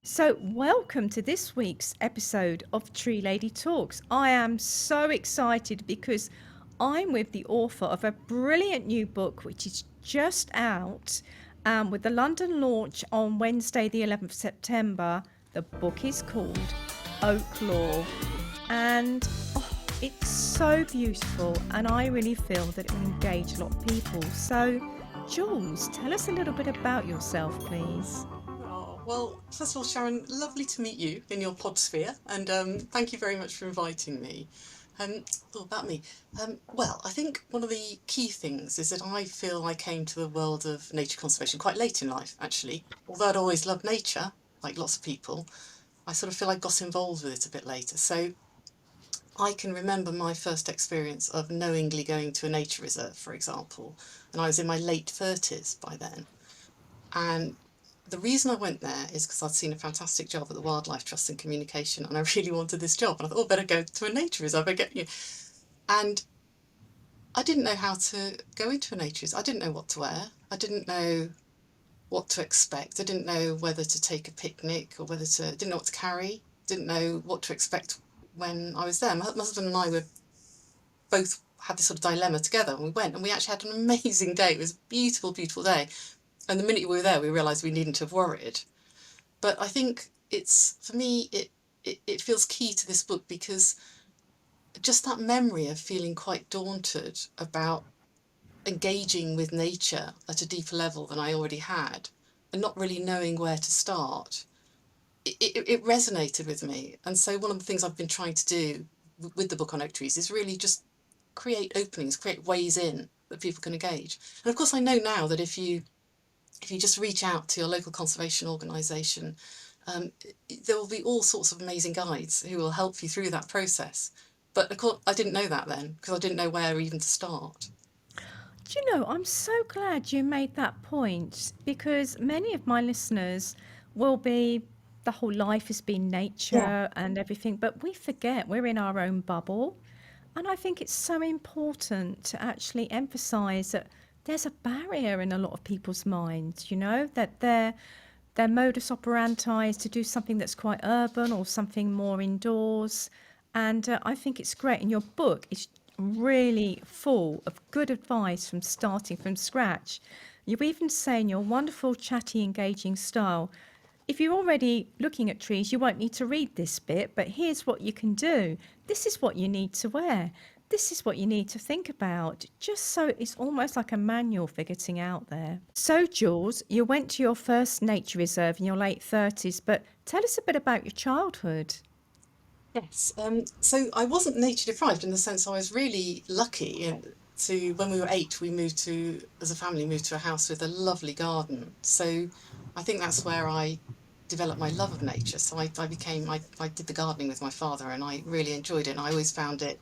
So, welcome to this week's episode of Tree Lady Talks. I am so excited because I'm with the author of a brilliant new book which is just out with the London launch on Wednesday, the 11th of September. The book is called Oaklore, and it's so beautiful, and I really feel that it will engage a lot of people. So, Jules, tell us a little bit about yourself, please. Oh, well, first of all, Sharon, lovely to meet you in your pod sphere, and thank you very much for inviting me. Um, about me. Well, I think one of the key things is that I feel I came to the world of nature conservation quite late in life, actually. Although I'd always loved nature, like lots of people, I sort of feel I got involved with it a bit later. So I can remember my first experience of knowingly going to a nature reserve, for example, and I was in my late 30s by then. And the reason I went there is because I'd seen a fantastic job at the Wildlife Trust in communication, and I really wanted this job. And I thought, oh, better go to a nature reserve. I get you. And I didn't know how to go into a nature reserve. I didn't know what to wear. I didn't know what to expect. I didn't know whether to take a picnic or whether to. Didn't know what to carry. Didn't know what to expect when I was there. My husband and I were both had this sort of dilemma together, and we went, and we actually had an amazing day. It was a beautiful, beautiful day. And the minute we were there, we realised we needn't have worried. But I think it's for me it feels key to this book because just that memory of feeling quite daunted about engaging with nature at a deeper level than I already had and not really knowing where to start, it resonated with me. And so one of the things I've been trying to do with the book on oak trees is really just create openings, create ways in that people can engage. And of course I know now that if you just reach out to your local conservation organisation, um, there will be all sorts of amazing guides who will help you through that process. But of course, I didn't know that then because I didn't know where even to start. Do you know, I'm so glad you made that point because many of my listeners will be the whole life has been Yeah. nature and everything, but we forget we're in our own bubble. And I think it's so important to actually emphasize that there's a barrier in a lot of people's minds, that their modus operandi is to do something that's quite urban or something more indoors. And I think it's great. And your book is really full of good advice from starting from scratch. You even say in your wonderful, chatty, engaging style, if you're already looking at trees, you won't need to read this bit, but here's what you can do. This is what you need to wear. This is what you need to think about, just so it's almost like a manual for getting out there. So, Jules, you went to your first nature reserve in your late 30s, but tell us a bit about your childhood. Yes. So I wasn't nature deprived in the sense I was really lucky to when we were 8, we moved to as a family moved to a house with a lovely garden. So I think that's where I developed my love of nature. So I did the gardening with my father and I really enjoyed it. And I always found it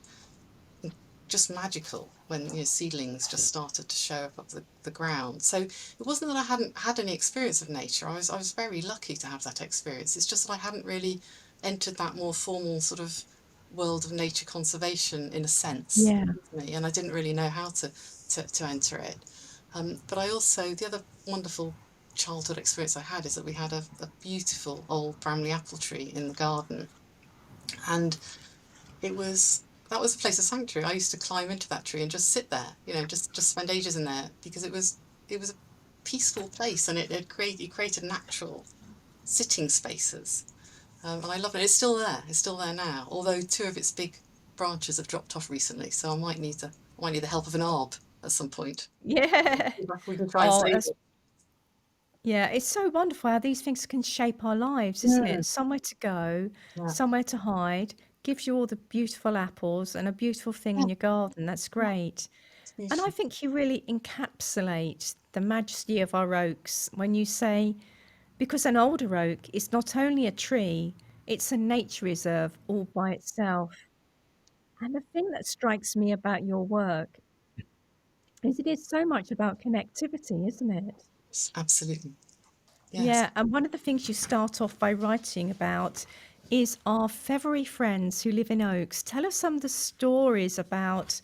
just magical when seedlings just started to show up of the ground. So it wasn't that I hadn't had any experience of nature. I was very lucky to have that experience. It's just that I hadn't really entered that more formal sort of world of nature conservation in a sense, Yeah. and I didn't really know how to enter it. But I also the other wonderful childhood experience I had is that we had a beautiful old Bramley apple tree in the garden, and it was that was a place of sanctuary. I used to climb into that tree and just sit there, just spend ages in there because it was a peaceful place and it created natural sitting spaces. And I love it. It's still there. It's still there now. Although two of its big branches have dropped off recently, so I might need the help of an arb at some point. Yeah. We can try and Oh, save that's it. yeah, it's so wonderful how these things can shape our lives, isn't Mm, it? Somewhere to go, yeah, somewhere to hide, gives you all the beautiful apples and a beautiful thing yeah, in your garden. That's yeah. great. It's And I beautiful. think you really encapsulate the majesty of our oaks when you say, because an older oak is not only a tree, it's a nature reserve all by itself. And the thing that strikes me about your work is it is so much about connectivity, isn't it? Absolutely. Yes. Yeah, and one of the things you start off by writing about is our feathery friends who live in oaks. Tell us some of the stories about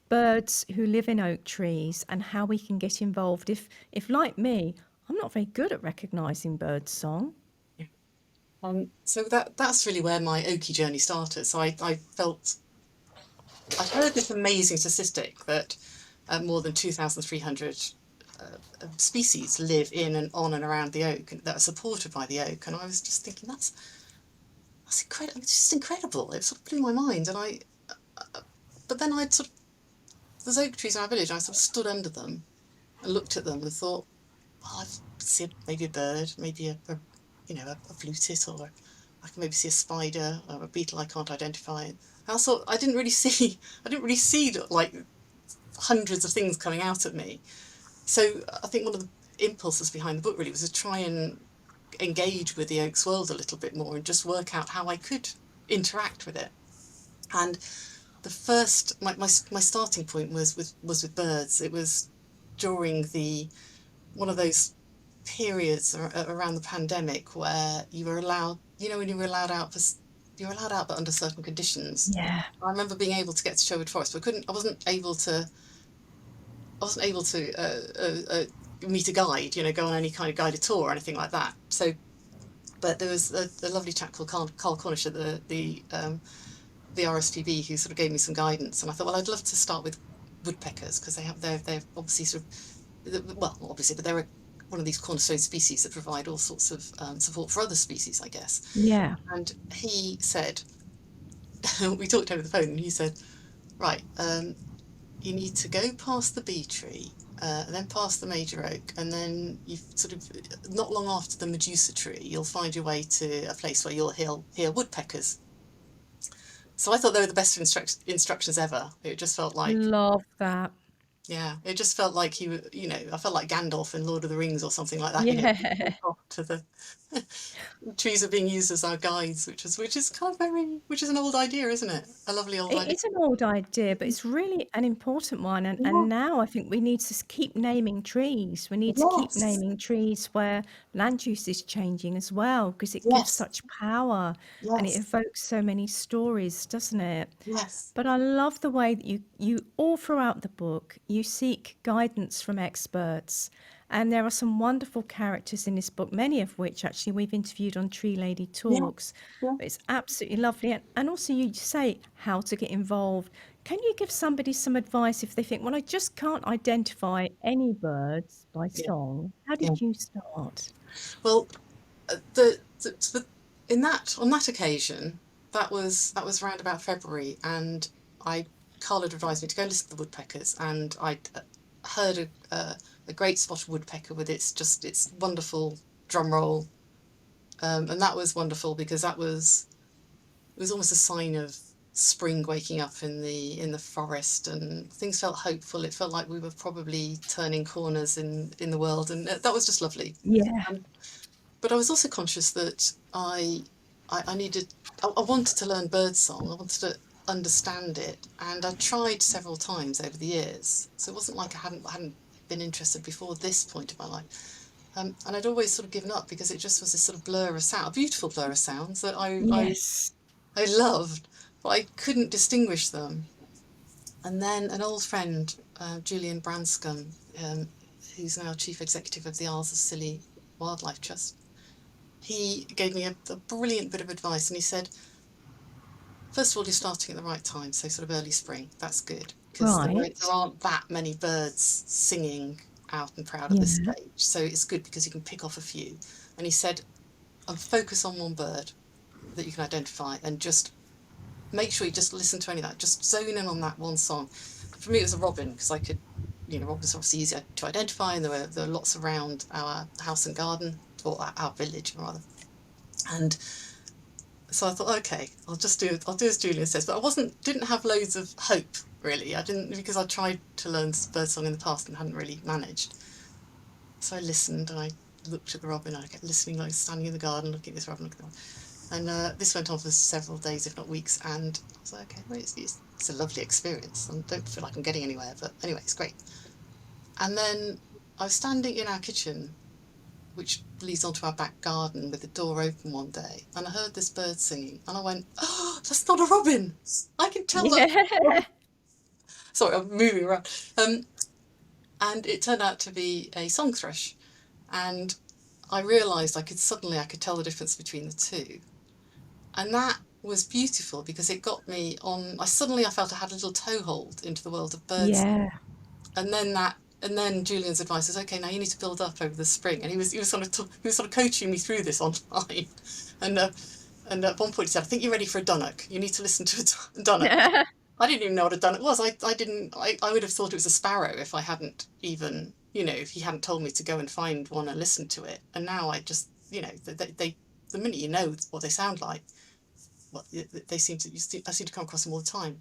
birds who live in oak trees and how we can get involved. If like me, I'm not very good at recognizing bird song. Yeah. So that's really where my Oki journey started. So I felt I'd heard this amazing statistic that more than 2,300 species live in and on and around the oak and that are supported by the oak, and I was just thinking that's incredible. It's just incredible. It sort of blew my mind, and but then I'd sort of there's oak trees in our village, and I sort of stood under them and looked at them and thought, well, I see maybe a bird, maybe a fluted, or I can maybe see a spider or a beetle I can't identify. And I thought I didn't really see like hundreds of things coming out at me. So I think one of the impulses behind the book really was to try and engage with the oak's world a little bit more and just work out how I could interact with it. And the first my starting point was with birds. It was during the one of those periods around the pandemic where you were allowed, when you were allowed out you were allowed out but under certain conditions. Yeah. I remember being able to get to Sherwood Forest, but I wasn't able to meet a guide, go on any kind of guided tour or anything like that. So, but there was a lovely chap called Carl Cornish at the RSPB who sort of gave me some guidance, and I thought, well, I'd love to start with woodpeckers because they're obviously sort of, well, not obviously, but they're one of these cornerstone species that provide all sorts of support for other species, I guess. Yeah. And he said, we talked over the phone, and he said, right, you need to go past the bee tree, and then past the major oak, and then you sort of, not long after the Medusa tree, you'll find your way to a place where you'll hear woodpeckers. So I thought they were the best instructions ever. It just felt like, Love that. yeah, it just felt like I felt like Gandalf in Lord of the Rings or something like that, Yeah. walk off to the trees are being used as our guides, which is kind of which is an old idea, isn't it? A lovely old It idea. is an old idea, but it's really an important one. And Yeah. now I think we need to keep naming trees. We need to keep Yes. naming trees where land use is changing as well, because it gives Yes. such power and it Yes. evokes so many stories, doesn't it? Yes. But I love the way that you all throughout the book, you seek guidance from experts. And there are some wonderful characters in this book, many of which actually we've interviewed on Tree Lady Yeah. Talks. Yeah. It's absolutely lovely. And also, you say how to get involved. Can you give somebody some advice if they think, well, I just can't identify any birds by Yeah. song? How Yeah. did you start? Well, the in that on that occasion, that was around about February, and I Carl had advised me to go listen to the woodpeckers, and I'd heard a great spotted woodpecker with its wonderful drum roll, and that was wonderful because it was almost a sign of spring waking up in the forest, and things felt hopeful. It felt like we were probably turning corners in the world, and that was just lovely. Yeah. Um, but I was also conscious that I needed, I wanted to learn birdsong. I wanted to understand it, and I tried several times over the years. So it wasn't like I hadn't been interested before this point of my life. And I'd always sort of given up because it just was this sort of blur of sound, a beautiful blur of sounds that Yes. I loved, but I couldn't distinguish them. And then an old friend, Julian Branscombe, who's now chief executive of the Isles of Scilly Wildlife Trust, he gave me a brilliant bit of advice, and he said, first of all, you're starting at the right time, so sort of early spring. That's good because there Right. aren't that many birds singing out and proud at this Yeah. stage, so it's good because you can pick off a few. And he said, and focus on one bird that you can identify, and just make sure you just listen to any of that. Just zone in on that one song. For me, it was a robin because I could, robins are obviously easier to identify, and there were lots around our house and garden, or our village rather. And so I thought, okay, I'll do as Julian says. But didn't have loads of hope really. I didn't, because I tried to learn birdsong in the past and hadn't really managed. So I listened and I looked at the robin. I kept listening, like standing in the garden, looking at this robin, looking at the robin. And this went on for several days, if not weeks. And I was like, okay, well, it's a lovely experience. I don't feel like I'm getting anywhere, but anyway, it's great. And then I was standing in our kitchen, which leads onto our back garden, with the door open one day, and I heard this bird singing, and I went, "Oh, that's not a robin! I can tell that." Yeah. Sorry, I'm moving around. And it turned out to be a song thrush, and I realised I could tell the difference between the two. And that was beautiful because it got me on. I felt I had a little toehold into the world of birdsong. Yeah. And then Julian's advice was, okay, now you need to build up over the spring. And he was sort of coaching me through this online. And at one point he said, I think you're ready for a dunnock. You need to listen to a dunnock. I didn't even know what a dunnock was. I didn't. I would have thought it was a sparrow if I hadn't even, if he hadn't told me to go and find one and listen to it. And now I just, the minute you know what they sound like, well, they seem to. I seem to come across them all the time.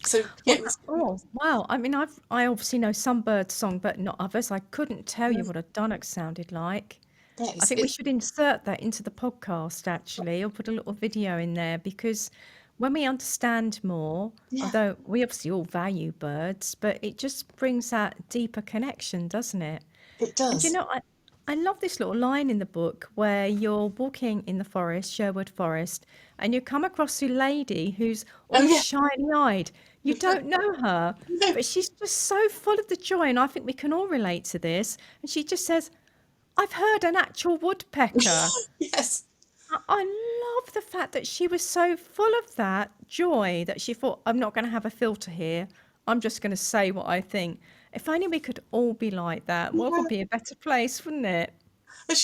So yeah, Well, it was. oh, wow. I mean, I obviously know some bird song, but not others. I couldn't tell you what a dunnock sounded like. Yeah, I think we should insert that into the podcast actually, or put a little video in there because when we understand more, yeah, although we obviously all value birds, but it just brings that deeper connection, doesn't it? it And you does. know, I love this little line in the book where you're walking in the forest, Sherwood Forest, and you come across a lady who's Oh all yeah, shiny eyed. You yeah, don't know her, no, but she's just so full of the joy. And I think we can all relate to this. And she just says, I've heard an actual woodpecker. yes, I love the fact that she was so full of that joy that she thought, I'm not going to have a filter here. I'm just going to say what I think. If only we could all be like that, world would yeah. be a better place, wouldn't it? And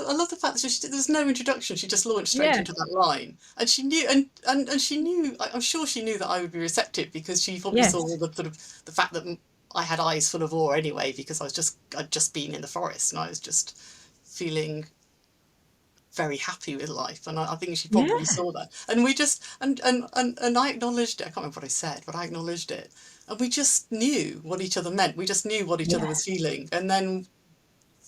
I love the fact that there was no introduction. She just launched straight Yeah. into that line, and she knew, and she knew. I'm sure she knew that I would be receptive because she probably saw Yes. the sort of the fact that I had eyes full of awe anyway because I'd just been in the forest and I was just feeling very happy with life, and I think she probably Yeah. saw that. And we just and I acknowledged it. I can't remember what I said, but I acknowledged it, and we just knew what each other meant. We just knew what each other Yeah. was feeling, and then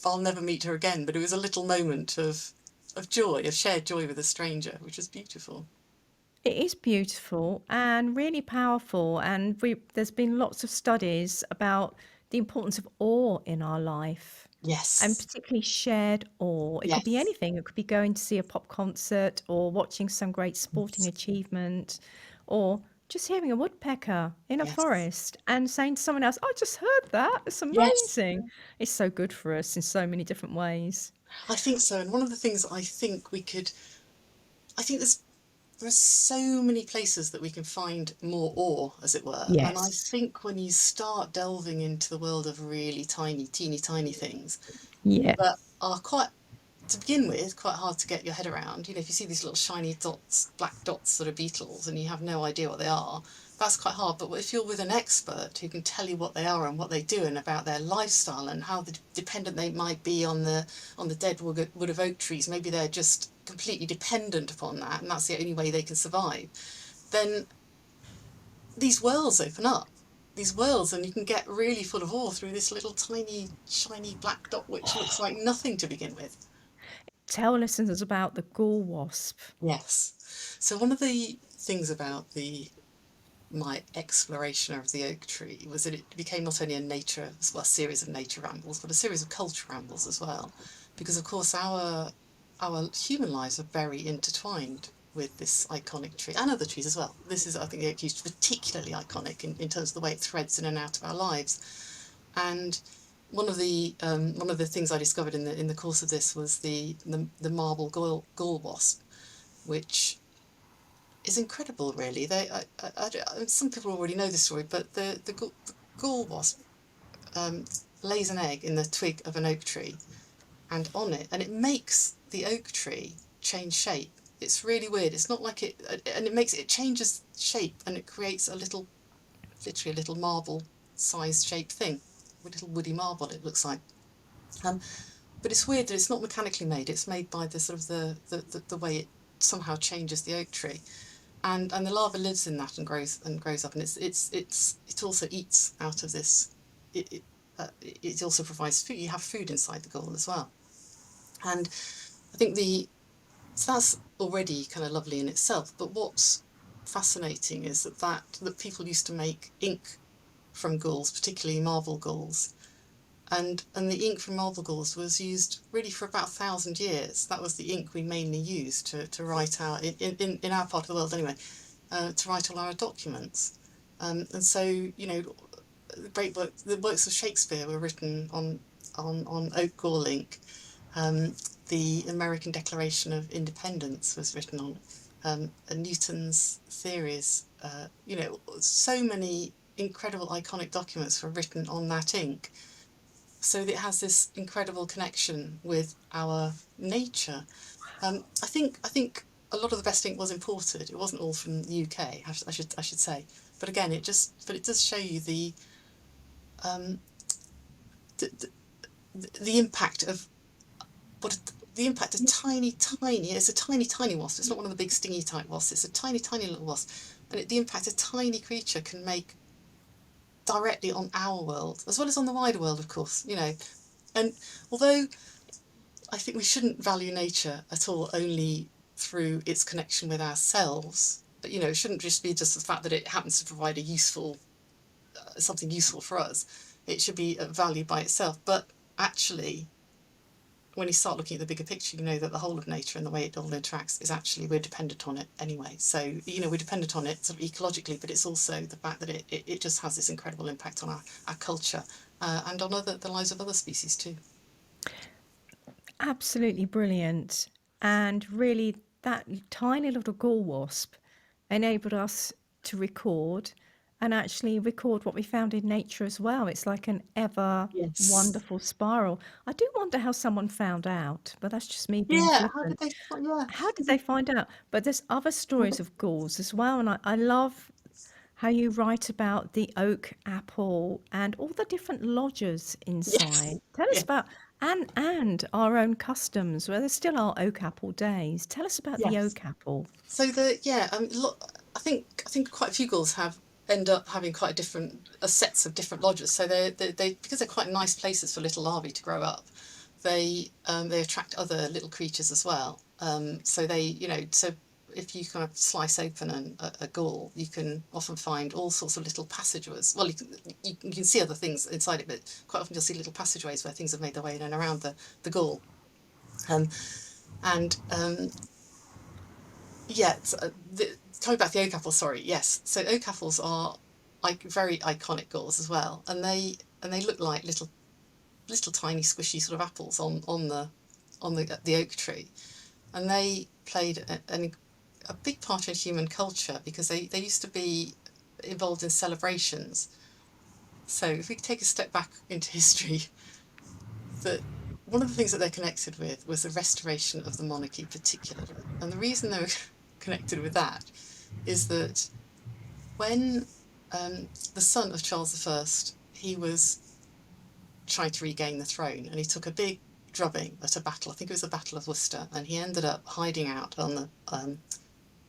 I'll never meet her again. But it was a little moment of joy, of shared joy with a stranger, which was beautiful. It is beautiful and really powerful. And there's been lots of studies about the importance of awe in our life. And Yes, particularly shared awe. It could be yes, anything. It could be going to see a pop concert or watching some great sporting yes, achievement or just hearing a woodpecker in a yes, forest and saying to someone else, I just heard that. It's yes. amazing. It's so good for us in so many different ways. I think so. And one of the things I think there are so many places that we can find more awe, as it were. And I Yes. think when you start delving into the world of really tiny, teeny tiny things Yeah. that are quite, to begin with, quite hard to get your head around. If you see these little shiny dots, black dots that are beetles, and you have no idea what they are, that's quite hard. But if you're with an expert who can tell you what they are and what they do and about their lifestyle and how dependent they might be on the dead wood of oak trees, maybe they're just completely dependent upon that, and that's the only way they can survive. Then these worlds open up. These worlds, and you can get really full of awe through this little tiny shiny black dot, which looks like nothing to begin with. Tell listeners about the gall wasp. Yes. So one of the things about the my exploration of the oak tree was that it became not only a series of nature rambles, but a series of culture rambles as well, because of course our human lives are very intertwined with this iconic tree and other trees as well. This is, I think, the oak is particularly iconic in terms of the way it threads in and out of our lives. And one of the things I discovered in the course of this was the marble gall wasp, which is incredible, really. Some people already know this story, but the gall wasp um, lays an egg in the twig of an oak tree, and it makes the oak tree change shape. It's really weird. It's not like and it changes shape, and it creates literally a little marble-sized shaped thing, a little woody marble. It looks like. Um, but it's weird that it's not mechanically made. It's made by the sort of the way it somehow changes the oak tree, and the larva lives in that and grows up, and it also eats out of this. It also provides food. You have food inside the gall as well, and I think the so that's already kind of lovely in itself. But what's fascinating is that people used to make ink from galls, particularly marble galls, and the ink from marble galls was used really for about 1,000 years. That was the ink we mainly used to write in our part of the world anyway, to write all our documents. And so, the works of Shakespeare were written on oak gall ink. the American Declaration of Independence was written on, and Newton's theories. So many incredible iconic documents were written on that ink, so that it has this incredible connection with our nature. I think a lot of the best ink was imported. It wasn't all from the UK. I should say, but again, it does show you um, the, the impact of what the impact of tiny. It's a tiny wasp. It's not one of the big stingy type wasps. It's a tiny little wasp, and the impact a tiny creature can make directly on our world as well as on the wider world, of course. And although I think we shouldn't value nature at all only through its connection with ourselves. But it shouldn't just be just the fact that it happens to provide a useful something useful for us. It should be valued by itself. But actually, when you start looking at the bigger picture, you know that the whole of nature and the way it all interacts is actually we're dependent on it anyway. So we're dependent on it sort of ecologically, but it's also the fact that it just has this incredible impact on our culture, and on the lives of other species too. Absolutely brilliant. And really, that tiny little gall wasp enabled us to record and actually record what we found in nature as well. It's like an ever Yes. wonderful spiral. I do wonder how someone found out, but that's just me being Yeah. How did flippant. they? Yeah. How did they find out? But there's other stories of galls as well. And I love how you write about the oak apple and all the different lodges Yes. inside. Tell us Yeah. about and our own customs, where there still are oak apple days. Tell us about the Yes. oak apple. So I think quite a few gulls end up having quite different sets of different lodges. So they because they're quite nice places for little larvae to grow up. They attract other little creatures as well. So if you kind of slice open a gall, you can often find all sorts of little passageways. Well, you can see other things inside it, but quite often you'll see little passageways where things have made their way in and around the gall. Um, and Yeah, coming back to the oak apple, sorry, yes. So oak apples are like very iconic gulls as well, and they look like little tiny squishy sort of apples on the oak tree, and they played a big part in human culture because they used to be involved in celebrations. So if we take a step back into history, that one of the things that they're connected with was the restoration of the monarchy, particularly, and the reason they were connected with that is that when the son of Charles I, he was trying to regain the throne, and he took a big drubbing at a battle. I think it was the Battle of Worcester, and he ended up hiding out on the.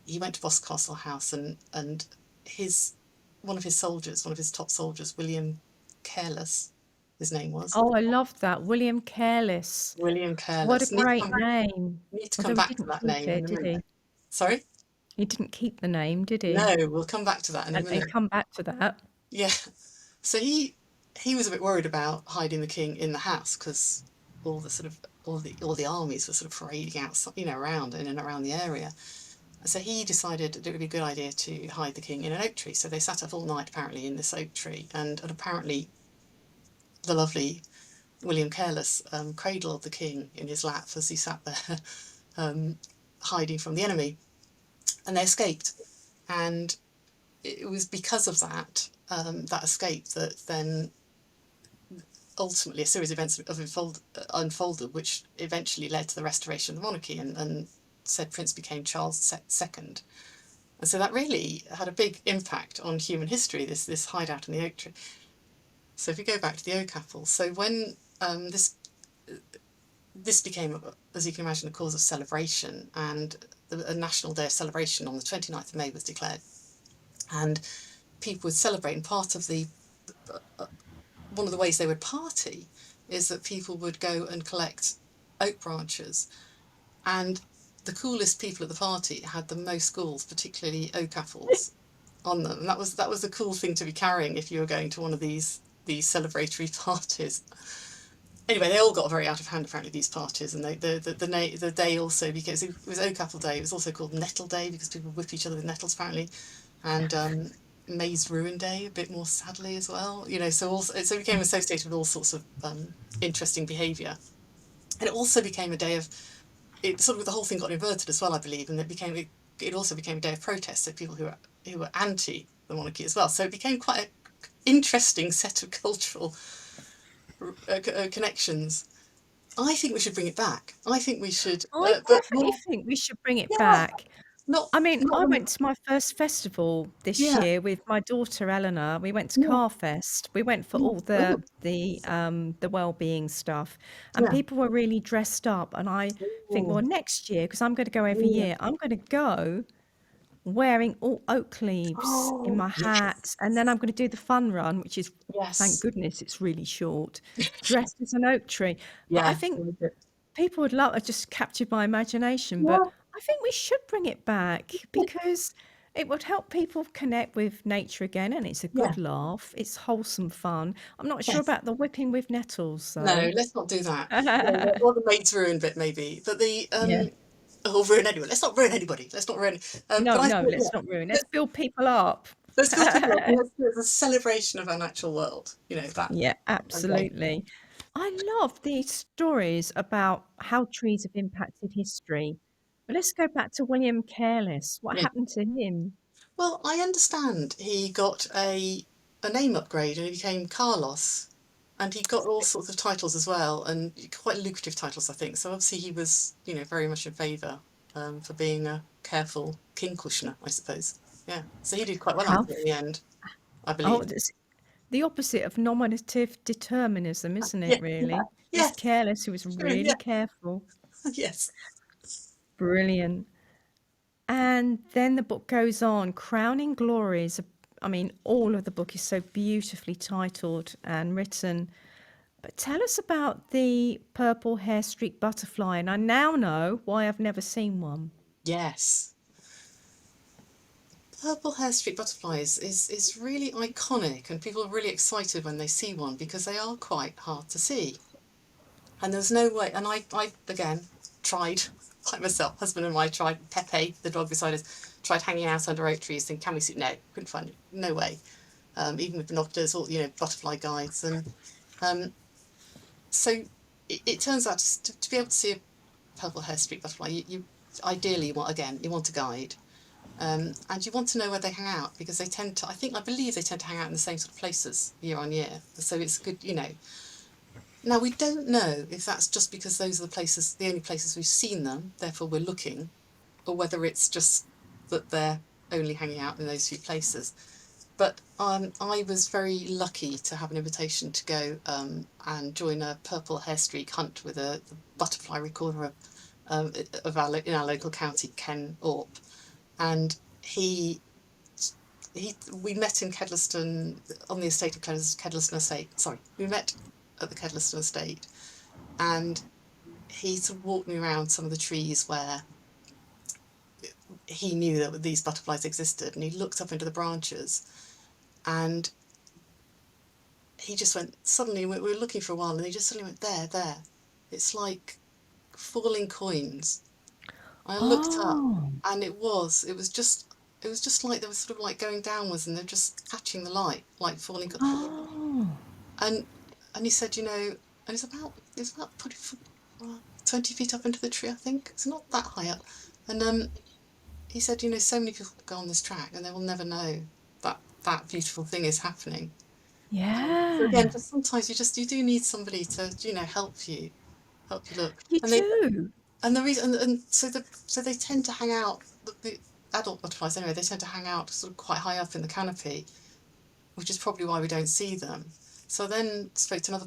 He went to Boscastle House, and his one of his soldiers, one of his top soldiers, William Careless, his name was Oh, I love that. William Careless. William What a Careless. great name. Need to come Although he back to didn't that keep name in it, a did he? minute. Sorry. He didn't keep the name, did he? No, we'll come back to that in a And minute. come back to that. Yeah. So he was a bit worried about hiding the king in the house because all the armies were sort of parading out, around in and around the area. And so he decided that it would be a good idea to hide the king in an oak tree. So they sat up all night apparently in this oak tree, and apparently the lovely William Careless cradled the king in his lap as he sat there, hiding from the enemy, and they escaped. And it was because of that escape that then ultimately a series of events unfolded, which eventually led to the restoration of the monarchy, and said prince became Charles II. And so that really had a big impact on human history, this hideout in the oak tree. So if we go back to the oak apple, so when this became, as you can imagine, a cause of celebration, and a national day of celebration on the 29th of May was declared, and people would celebrate, and part of one of the ways they would party is that people would go and collect oak branches, and the coolest people at the party had the most galls, particularly oak apples, on them. And that was the cool thing to be carrying if you were going to one of these celebratory parties. Anyway, they all got very out of hand apparently, these parties, and the day also, because it was Oak Apple Day, it was also called Nettle Day because people whip each other with nettles apparently, and Maize Ruin Day a bit more sadly as well. So it became associated with all sorts of interesting behaviour. And it also became a day of, it sort of, the whole thing got inverted as well, I believe, and it also became a day of protest. So people who were anti the monarchy as well. So it became quite an interesting set of cultural connections. I think we should bring it back. I think we should, I but definitely more, think we should bring it yeah, back. not I mean, not I when, went to my first festival this yeah, year with my daughter Eleanor. We went to yeah, Carfest. We went for yeah, all brilliant, the well-being stuff, and yeah, people were really dressed up. And I think, oh, well, next year, because I'm going to go every yeah. year, I'm going to go wearing all oak leaves in Oh my yes, hat, and then I'm going to do the fun run, which is, thank yes, goodness, it's really short, dressed as an oak tree. But I yeah, think very good. people would love it, just captured my imagination, but Yeah, I think we should bring it back because it would help people connect with nature again, and it's a yeah, good laugh. It's wholesome fun. I'm not sure yes. about the whipping with nettles, No, though. let's not do that. Or the maid's ruin bit maybe, but the Yeah. or ruin anyone. Let's not ruin anybody. Let's not ruin. No, But I no, thought, yeah, let's not ruin. Let's let's build people up. let's build people up and let's do it as a celebration of our natural world. You know that. Yeah, Okay. absolutely. I love these stories about how trees have impacted history. But let's go back to William Careless. What Yeah. happened to him? Well, I understand he got a name upgrade and he became Carlos, and he got all sorts of titles as well, and quite lucrative titles, I think. So obviously he was, you know, very much in favour for being a careful king cushioner, I suppose. Yeah. So he did quite well How? out of it in the end, I Oh, believe. it's the opposite of nominative determinism, isn't it, Yeah. Yeah. really? It's Yes. Careless who was Sure. really Yeah. careful. Yes. Brilliant. And then the book goes on, Crowning Glories. I mean, all of the book is so beautifully titled and written. But tell us about the purple hair streak butterfly. And I now know why I've never seen one. Yes. Purple hair streak butterflies is really iconic, and people are really excited when they see one because they are quite hard to see. And there's no way, and I again tried, like myself, husband and I tried, Pepe, the dog beside us, tried hanging out under oak trees, thinking, can we see? No, couldn't find it, no way. Even with binoculars, all, you know, butterfly guides. And um, so it turns out to be able to see a purple hair streak butterfly, you ideally you want, again, you want a guide. And you want to know where they hang out because they tend to, I believe they tend to hang out in the same sort of places year on year. So it's good, you know. Now, we don't know if that's just because those are the places, the only places we've seen them, therefore we're looking, or whether it's just that they're only hanging out in those few places. But I was very lucky to have an invitation to go and join a purple hairstreak hunt with a butterfly recorder of in our local county, Ken Orp, and he we met in Kedleston on the estate of Kedleston Estate. Sorry, we met at the Kedleston Estate, and he sort of walked me around some of the trees where he knew that these butterflies existed, and he looked up into the branches, and he just went suddenly. We were looking for a while, and he just suddenly went there, there. It's like falling coins. I looked up, Oh, and it was just like they were sort of like going downwards, and they're just catching the light, like falling. oh, And he said, you know, and it's about 20 feet up into the tree, I think. It's not that high up. And he said, you know, so many people go on this track and they will never know that that beautiful thing is happening. So yeah, again, just sometimes you do need somebody to, you know, help you look. you And they do. and the reason and so they tend to hang out, the adult butterflies anyway, they tend to hang out sort of quite high up in the canopy, which is probably why we don't see them. So I then spoke to another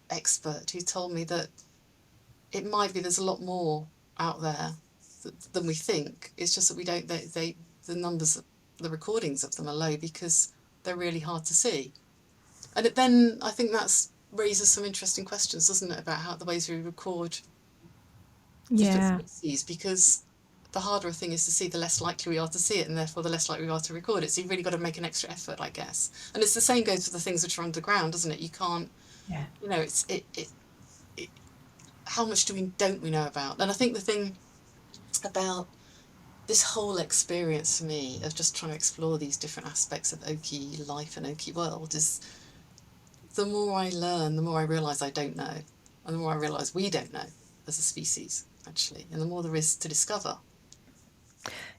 expert who told me that it might be there's a lot more out there than we think. It's just that we don't, the numbers, the recordings of them are low because they're really hard to see. And then I think that's raises some interesting questions, doesn't it, about how the ways we record different Yeah, species, because the harder a thing is to see, the less likely we are to see it, and therefore the less likely we are to record it. So you've really got to make an extra effort, I guess. And it's the same goes for the things which are underground, doesn't it? You can't, yeah. you know, it how much don't we know about? And I think the thing about this whole experience for me of just trying to explore these different aspects of Oki life and Oki world is the more I learn, the more I realise I don't know, and the more I realise we don't know. as a species, actually, and the more there is to discover.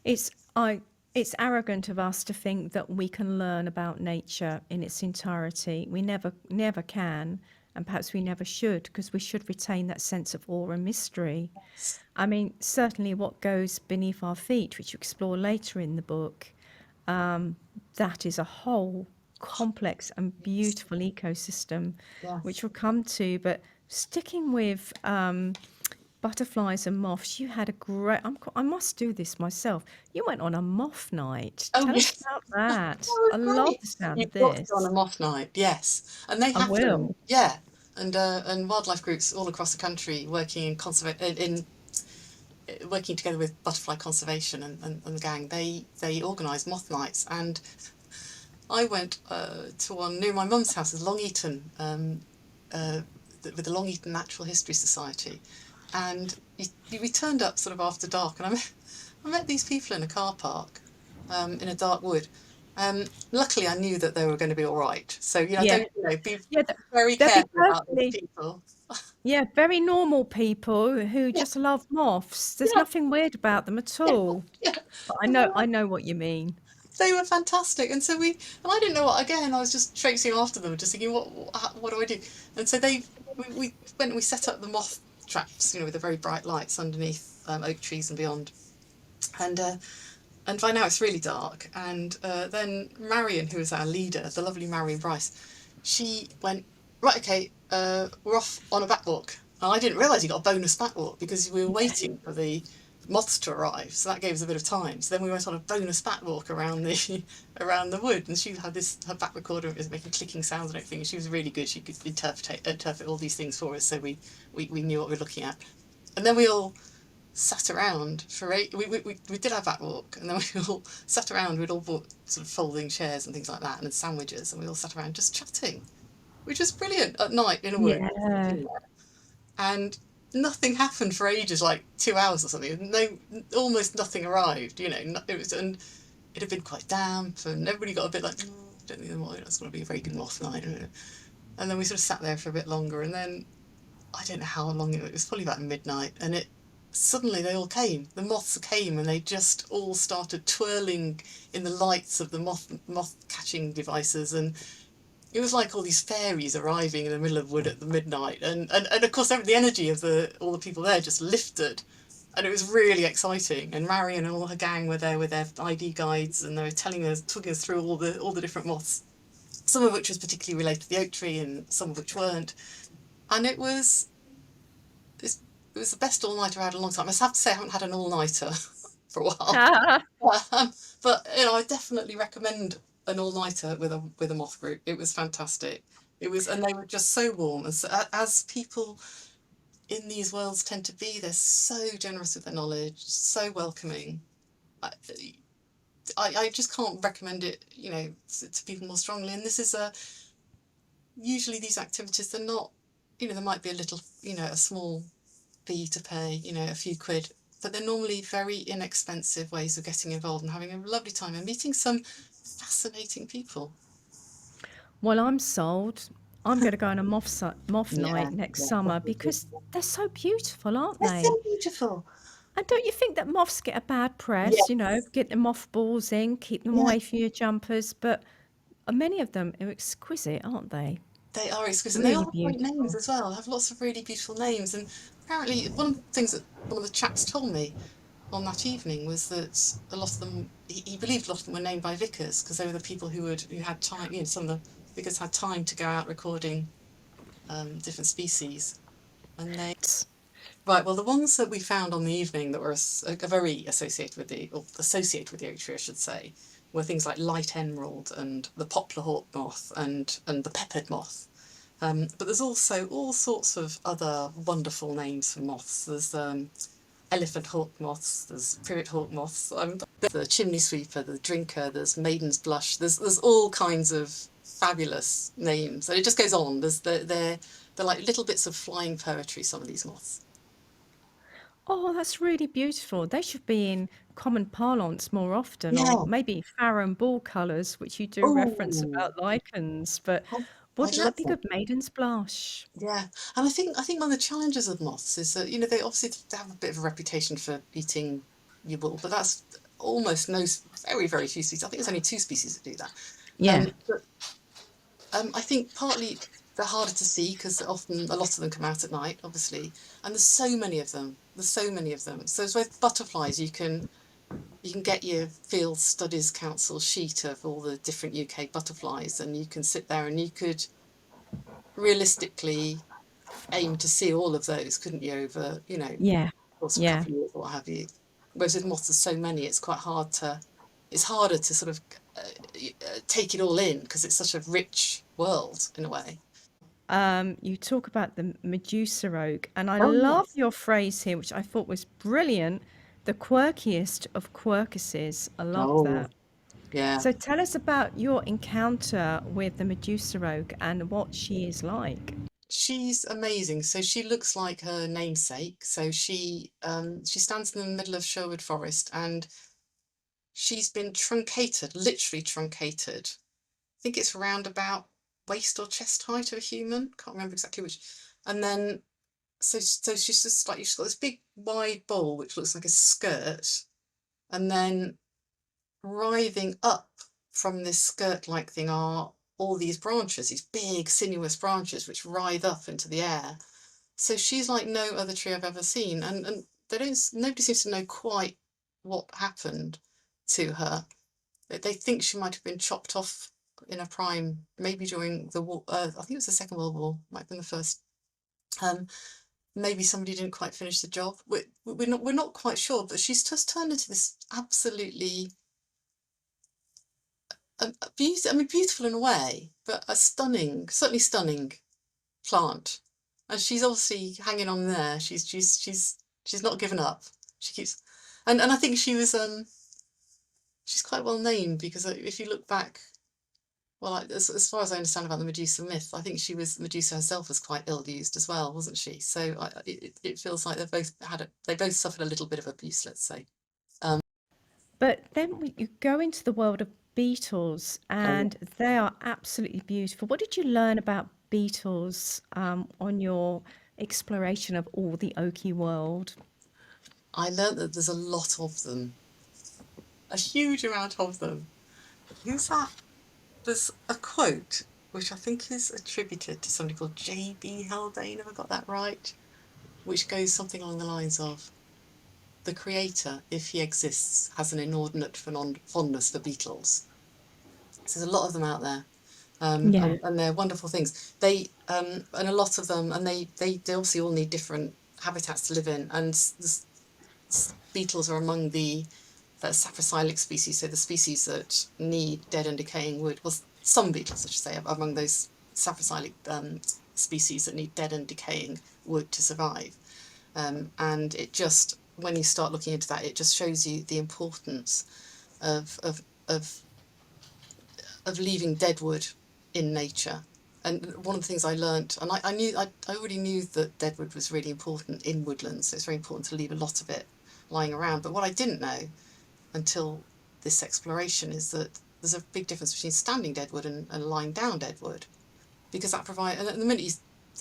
It's I it's arrogant of us to think that we can learn about nature in its entirety. We never can, and perhaps we never should, because we should retain that sense of awe and mystery. I mean, certainly what goes beneath our feet, which you explore later in the book, that is a whole complex and beautiful ecosystem, which Yes. we'll come to. But sticking with butterflies and moths, you had a great. I must do this myself. You went on a moth night. Oh, Tell us yes. about That that. was I love great. the sound of You've got to go on a this. moth night, yes. And they I have them, will. yeah. And wildlife groups all across the country working in working together with butterfly conservation and the gang, they organise moth nights. And I went to one near my mum's house, is Long Eaton, uh, with the Long Eaton Natural History Society. And we turned up sort of after dark, and I met these people in a car park in a dark wood. Luckily, I knew that they were going to be all right. So, Yeah, don't, be yeah. very They'll be careful about these perfectly. people. Yeah, very normal people who Yeah, just love moths. There's yeah, nothing weird about them at yeah, all. yeah. But And they I were, know what you mean. they were fantastic. And so and I didn't know what, again, I was just traipsing after them, just thinking, what do I do? And so we went and we set up the moth traps, with the very bright lights underneath oak trees and beyond. And and by now it's really dark. And then Marion, who was our leader, the lovely Marion Bryce, she went, right, okay, we're off on a back walk. And I didn't realise you got a bonus back walk because we were waiting for the moths to arrive, so that gave us a bit of time. So then we went on a bonus back walk around the around the wood, and she had her back recorder, it was making clicking sounds and everything. She was really good. She could interpret all these things for us, so we knew what we were looking at. And then we all sat around for we did our back walk, and then we all sat around. We'd all bought sort of folding chairs and things like that, and sandwiches, and we all sat around just chatting, which was brilliant at night in a wood. Yeah. And nothing happened for ages, like 2 hours or something. No, almost nothing arrived. It was, and it had been quite damp, and everybody got a bit like, oh, I don't think that's going to be a very good moth night. And then we sort of sat there for a bit longer, and then I don't know how long it was, probably about midnight, and suddenly they all came. The moths came, and they just all started twirling in the lights of the moth catching devices, and it was like all these fairies arriving in the middle of the wood at the midnight, and of course the energy of all the people there just lifted, and it was really exciting. And Marion and all her gang were there with their ID guides, and they were talking us through all the different moths, some of which was particularly related to the oak tree, and some of which weren't. And it was the best all-nighter I had in a long time. I have to say I haven't had an all-nighter for a while. Um, but I definitely recommend an all-nighter with a moth group. It was fantastic. And they were just so warm, and so, as people in these worlds tend to be. They're so generous with their knowledge, so welcoming. I, I just can't recommend it, to people more strongly. And this is usually these activities, they're not, there might be a little, a small fee to pay, a few quid, but they're normally very inexpensive ways of getting involved and having a lovely time and meeting some fascinating people. Well, I'm sold. I'm going to go on a moth Yeah, night next yeah, summer definitely. because they're so beautiful, aren't They're they? so beautiful. And don't you think that moths get a bad press? Yes, Get the mothballs in, keep them yeah, away from your jumpers, but many of them are exquisite, aren't they? they are exquisite. And they all Really have great names beautiful. as well. They have lots of really beautiful names. And apparently, one of the things that one of the chaps told me on that evening was that a lot of them, he believed a lot of them were named by vicars because they were the people who had time. Some of the vicars had time to go out recording different species, and they. Right, well, the ones that we found on the evening that were very associated with the oak tree, I should say, were things like light emerald and the poplar hawk moth and the peppered moth. But there's also all sorts of other wonderful names for moths. There's elephant hawk moths, there's privet hawk moths, the chimney sweeper, the drinker, there's maiden's blush. There's all kinds of fabulous names, and it just goes on. They're like little bits of flying poetry, some of these moths. Oh, that's really beautiful. They should be in common parlance more often, or Yeah. maybe farrow and ball colours, which you do reference Oh, about lichens. But I'd Wouldn't love that be that. good? Maiden's blush. Yeah, and I think one of the challenges of moths is that they obviously have a bit of a reputation for eating your wool, but that's almost no, very very few species. I think there's only two species that do that. Yeah. But I think partly they're harder to see because often a lot of them come out at night, obviously, and there's so many of them. There's so many of them. So as with butterflies, you can get your Field Studies Council sheet of all the different UK butterflies, and you can sit there and you could realistically aim to see all of those, couldn't you, over, Yeah. course of a Yeah. couple of years or what have you. Whereas with moths, there's so many, it's harder to sort of take it all in because it's such a rich world in a way. You talk about the Medusa oak, and I Oh love yes. your phrase here, which I thought was brilliant. The quirkiest of quirkuses. I love Oh that. yeah. So tell us about your encounter with the Medusa oak and what she is like. She's amazing. So she looks like her namesake. So she stands in the middle of Sherwood Forest, and she's been truncated, literally truncated. I think it's around about waist or chest height of a human. Can't remember exactly which. And then so she's just like she's got this big wide bowl which looks like a skirt, and then writhing up from this skirt-like thing are all these branches, these big sinuous branches which writhe up into the air. So she's like no other tree I've ever seen, and nobody seems to know quite what happened to her. They think she might have been chopped off in a prime, maybe during the war. I think it was the Second World War, might have been the first. Um, Maybe somebody didn't quite finish the job. We're not quite sure, but she's just turned into this absolutely beautiful. I mean, beautiful in a way, but a stunning, certainly stunning plant. And she's obviously hanging on there. She's not given up. She keeps, and I think she's quite well named because if you look back, well, as far as I understand about the Medusa myth, I think Medusa herself was quite ill-used as well, wasn't she? So it feels like they both suffered a little bit of abuse, let's say. Um, But then you go into the world of beetles, oh, and they are absolutely beautiful. What did you learn about beetles on your exploration of all the oaky world? I learnt that there's a lot of them, a huge amount of them. Who's that? There's a quote which I think is attributed to somebody called J.B. Haldane, have I got that right? Which goes something along the lines of, the creator, if he exists, has an inordinate fondness for beetles. So there's a lot of them out there, Yeah. and they're wonderful things. And a lot of them, and they obviously all need different habitats to live in, and beetles are among the saprophylic species, so the species that need dead and decaying wood. Well, some beetles, I should say, are among those saprophylic species that need dead and decaying wood to survive. And it just, when you start looking into that, it just shows you the importance of of of of leaving dead wood in nature. And one of the things I learnt, and I already knew that deadwood was really important in woodlands, so it's very important to leave a lot of it lying around. But what I didn't know until this exploration is that there's a big difference between standing deadwood and lying down deadwood, because that provides, and the minute you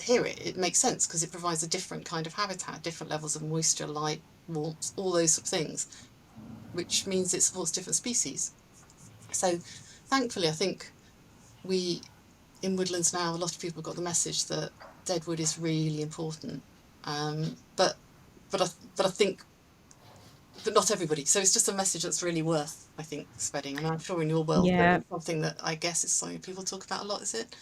hear it, it makes sense because it provides a different kind of habitat, different levels of moisture, light, warmth, all those sort of things, which means it supports different species. So thankfully, I think we in woodlands now, a lot of people have got the message that deadwood is really important. But but I think but not everybody. So it's just a message that's really worth, I think, spreading. And I'm sure in your world that Yeah. it's something that I guess is something people talk about a lot, is it?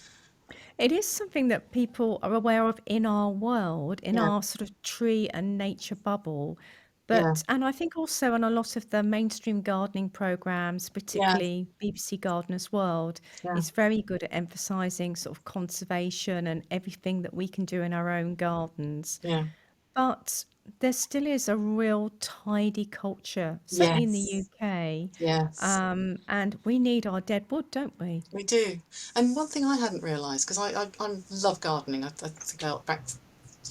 It is something that people are aware of in our world, in Yeah, our sort of tree and nature bubble. yeah, And I think also on a lot of the mainstream gardening programs, yeah, particularly BBC Gardener's World, yeah, is very good at emphasizing sort of conservation and everything that we can do in our own gardens. yeah. But there still is a real tidy culture, certainly in the Yes, UK. yes, And we need our dead wood, don't we? we do. And one thing I hadn't realised, because I love gardening, I think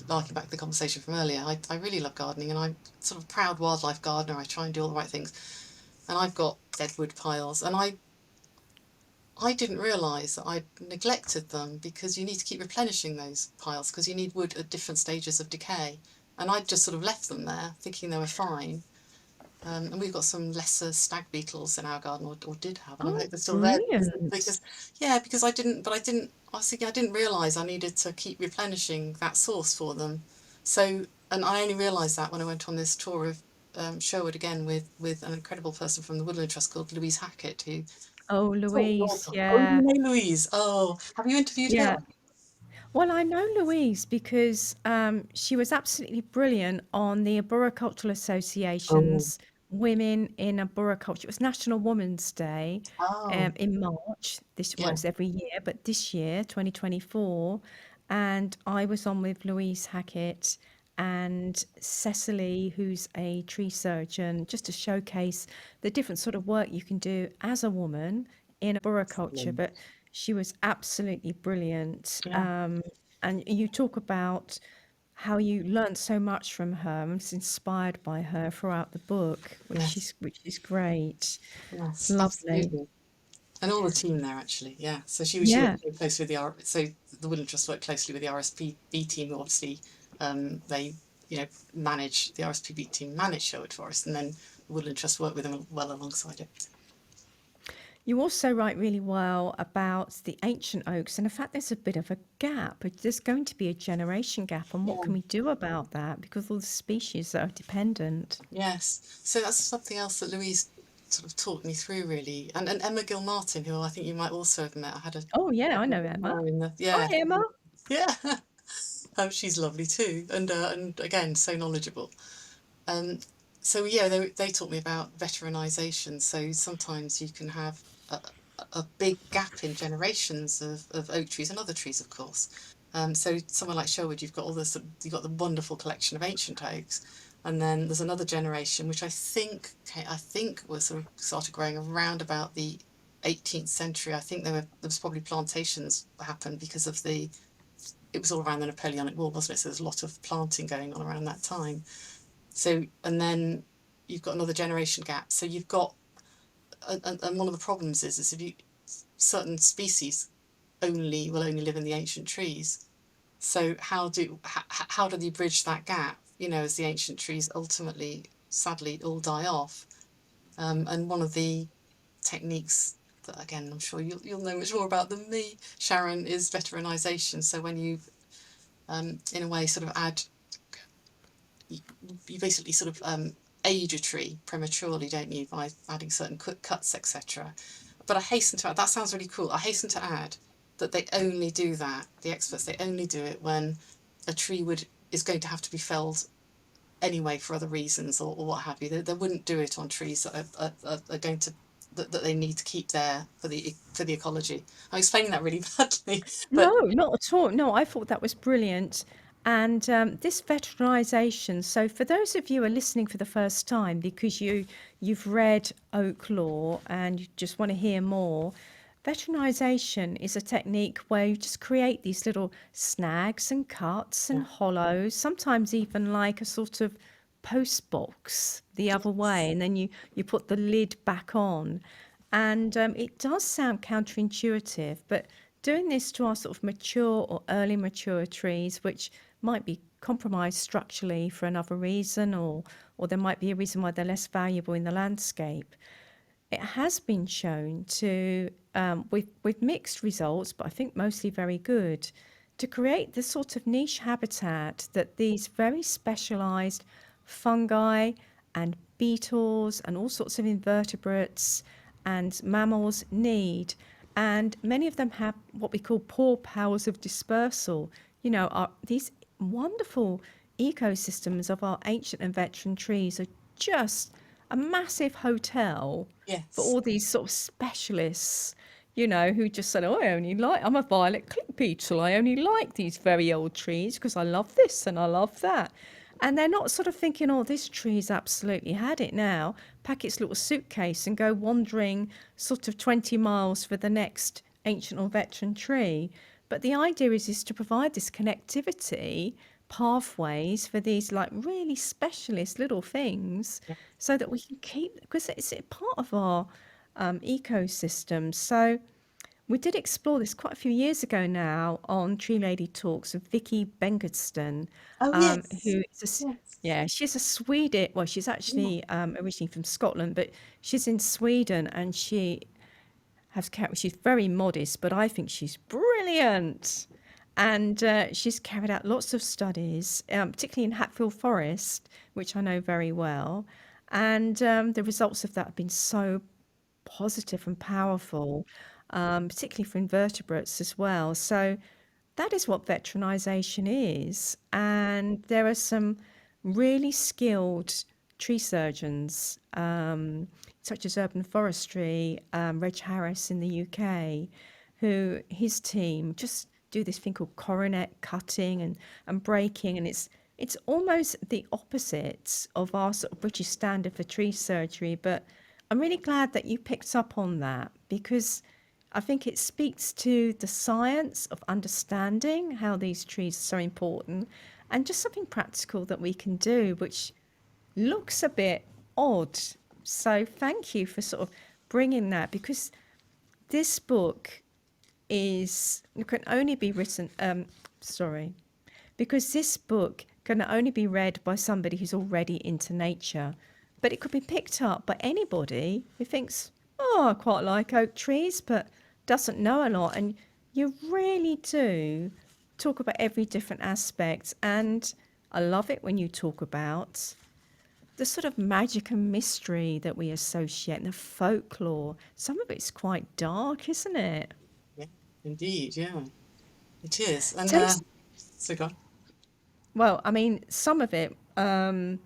harking back to the conversation from earlier, I really love gardening, and I'm sort of a proud wildlife gardener. I try and do all the right things. And I've got deadwood piles, and I didn't realise that I'd neglected them because you need to keep replenishing those piles because you need wood at different stages of decay. And I'd just sort of left them there thinking they were fine. And we've got some lesser stag beetles in our garden, or did have, and I Oh, hope they're still there brilliant. because, yeah, because I didn't, but I didn't, I was thinking I didn't realise I needed to keep replenishing that source for them. So, and I only realised that when I went on this tour of Sherwood again with an incredible person from the Woodland Trust called Louise Hackett, who Oh, taught me all. Louise, Oh, you yeah. know Louise? Oh, have you interviewed her? Yeah. Well, I know Louise because she was absolutely brilliant on the Arboricultural Oh, Association's Women in Arboriculture. It was National Women's Day oh, in March. This yeah, was every year, but this year, 2024. And I was on with Louise Hackett and Cecily, who's a tree surgeon, just to showcase the different sort of work you can do as a woman in arboriculture. excellent. But she was absolutely brilliant. Yeah, And you talk about how you learned so much from her and was inspired by her throughout the book, yes, which is great. It's yes, lovely. absolutely. And all the team there actually, yeah. So she Yeah. worked very closely with the so the Woodland Trust worked closely with the RSPB team, who obviously they manage the RSPB team manage Sherwood Forest, and then the Woodland Trust worked with them well alongside it. You also write really well about the ancient oaks and the fact there's a bit of a gap. There's going to be a generation gap, and what Yeah. can we do about that? Because all the species are dependent. Yes. So that's something else that Louise sort of talked me through really, and Emma Gilmartin, who I think you might also have met. I had a Oh, yeah, I chat know with Emma. her in the yeah Hi, Emma. yeah. She's lovely too, and again so knowledgeable. Um, so yeah, they taught me about veteranization. So sometimes you can have a, a big gap in generations of oak trees and other trees, of course. So somewhere like Sherwood, you've got all this, you've got the wonderful collection of ancient oaks, and then there's another generation which I think was sort of started growing around about the 18th century. I think there was probably plantations happened because of the it was all around the Napoleonic War, wasn't it? So there's a lot of planting going on around that time. So, and then you've got another generation gap. So you've got, and one of the problems is if you certain species will only live in the ancient trees. So how do they bridge that gap? As the ancient trees ultimately, sadly, all die off. And one of the techniques that again I'm sure you'll know much more about than me, Sharon, is veteranization. So when you in a way sort of add you basically sort of age a tree prematurely, don't you, by adding certain quick cuts, etc. But I hasten to add, that sounds really cool. I hasten to add that they only do that, the experts, they only do it when a tree is going to have to be felled anyway for other reasons or what have you. They wouldn't do it on trees that are going to that they need to keep there for the ecology. I'm explaining that really badly, No, but not at all. No, I thought that was brilliant. And this veteranization. So, for those of you who are listening for the first time, because you've read Oaklore and you just want to hear more, veteranization is a technique where you just create these little snags and cuts and yeah, hollows, sometimes even like a sort of post box the other way, and then you put the lid back on. And it does sound counterintuitive, but doing this to our sort of mature or early mature trees, which might be compromised structurally for another reason, or there might be a reason why they're less valuable in the landscape. It has been shown to, with mixed results, but I think mostly very good, to create the sort of niche habitat that these very specialised fungi and beetles and all sorts of invertebrates and mammals need. And many of them have what we call poor powers of dispersal. These wonderful ecosystems of our ancient and veteran trees are just a massive hotel for yes, all these sort of specialists, who just said, "Oh, I'm a violet click beetle. I only like these very old trees because I love this and I love that." And they're not sort of thinking, "Oh, this tree's absolutely had it now. Pack its little suitcase and go wandering sort of 20 miles for the next ancient or veteran tree." But the idea is to provide this connectivity pathways for these like really specialist little things yeah, so that we can keep because it's a part of our ecosystem. So We did explore this quite a few years ago now on Tree Lady Talks with Vicky Bengerston, Oh yes, who is yes, yeah, she's a Swedish. Well, she's yeah, actually originally from Scotland, but she's in Sweden, and she's very modest, but I think she's brilliant. And she's carried out lots of studies, particularly in Hatfield Forest, which I know very well. And the results of that have been so positive and powerful, particularly for invertebrates as well. So that is what veterization is. And there are some really skilled tree surgeons, such as Urban Forestry, Reg Harris in the UK, who his team just do this thing called coronet cutting and breaking. And it's almost the opposite of our sort of British standard for tree surgery. But I'm really glad that you picked up on that, because I think it speaks to the science of understanding how these trees are so important, and just something practical that we can do, which looks a bit odd. So thank you for sort of bringing that, because this book is can only be written. Sorry, because this book can only be read by somebody who's already into nature, but it could be picked up by anybody who thinks, oh, I quite like oak trees, but doesn't know a lot. And you really do talk about every different aspect. And I love it when you talk about the sort of magic and mystery that we associate and the folklore. Some of it's quite dark, isn't it? yeah, indeed, yeah, it is. And Tell us. so go on. Well, I mean, some of it, I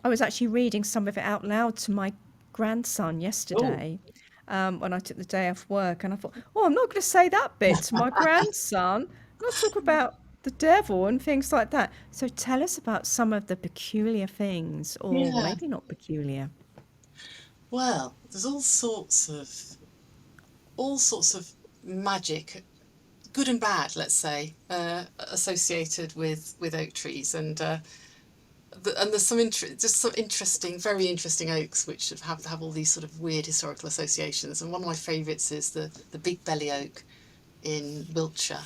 was actually reading some of it out loud to my grandson Oh, yesterday, when I took the day off work. And I thought, oh, I'm not going to say that bit to my grandson. I'm going to talk about the devil and things like that. So tell us about some of the peculiar things, or yeah. maybe not peculiar. Well, there's all sorts of magic, good and bad, let's say, associated with oak trees, and there's just some interesting, very interesting oaks which have all these sort of weird historical associations. And one of my favourites is the big belly oak in Wiltshire.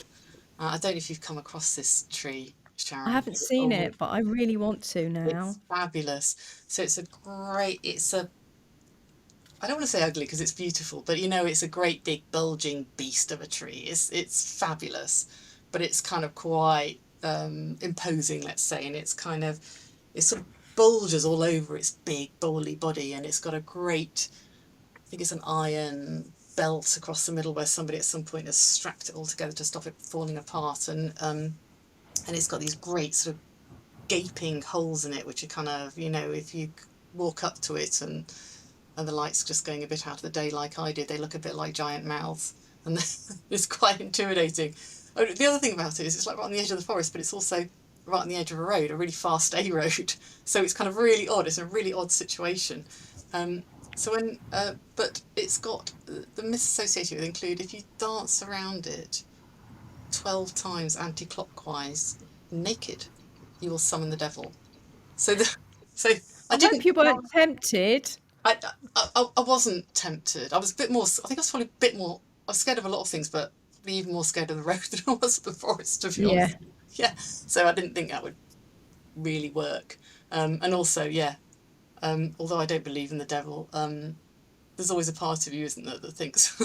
I don't know if you've come across this tree, I Sharon. haven't seen Oh, it, but I really want to now. it's fabulous. So it's a, I don't want to say ugly because it's beautiful, but it's a great big bulging beast of a tree. It's fabulous, but it's kind of quite imposing, let's say, and it sort of bulges all over its big bowly body, and it's got a great, I think it's an iron belt across the middle where somebody at some point has strapped it all together to stop it falling apart, and it's got these great sort of gaping holes in it, which are kind of, if you walk up to it and the light's just going a bit out of the day like I did, they look a bit like giant mouths, and it's quite intimidating. Oh, the other thing about it is it's like right on the edge of the forest, but it's also right on the edge of a road, a really fast A road. So it's kind of really odd. It's a really odd situation. Um, so when, but it's got the myths associated with it include if you dance around it 12 times anti-clockwise naked, you will summon the devil. So so I I hope didn't. you weren't tempted. I, I wasn't tempted. I was a bit more. I think I was probably a bit more. I was scared of a lot of things, but probably even more scared of the road than I was of the forest, to be Yeah. honest. Yeah. So I didn't think that would really work. And also, yeah. Although I don't believe in the devil, there's always a part of you, isn't there, that thinks,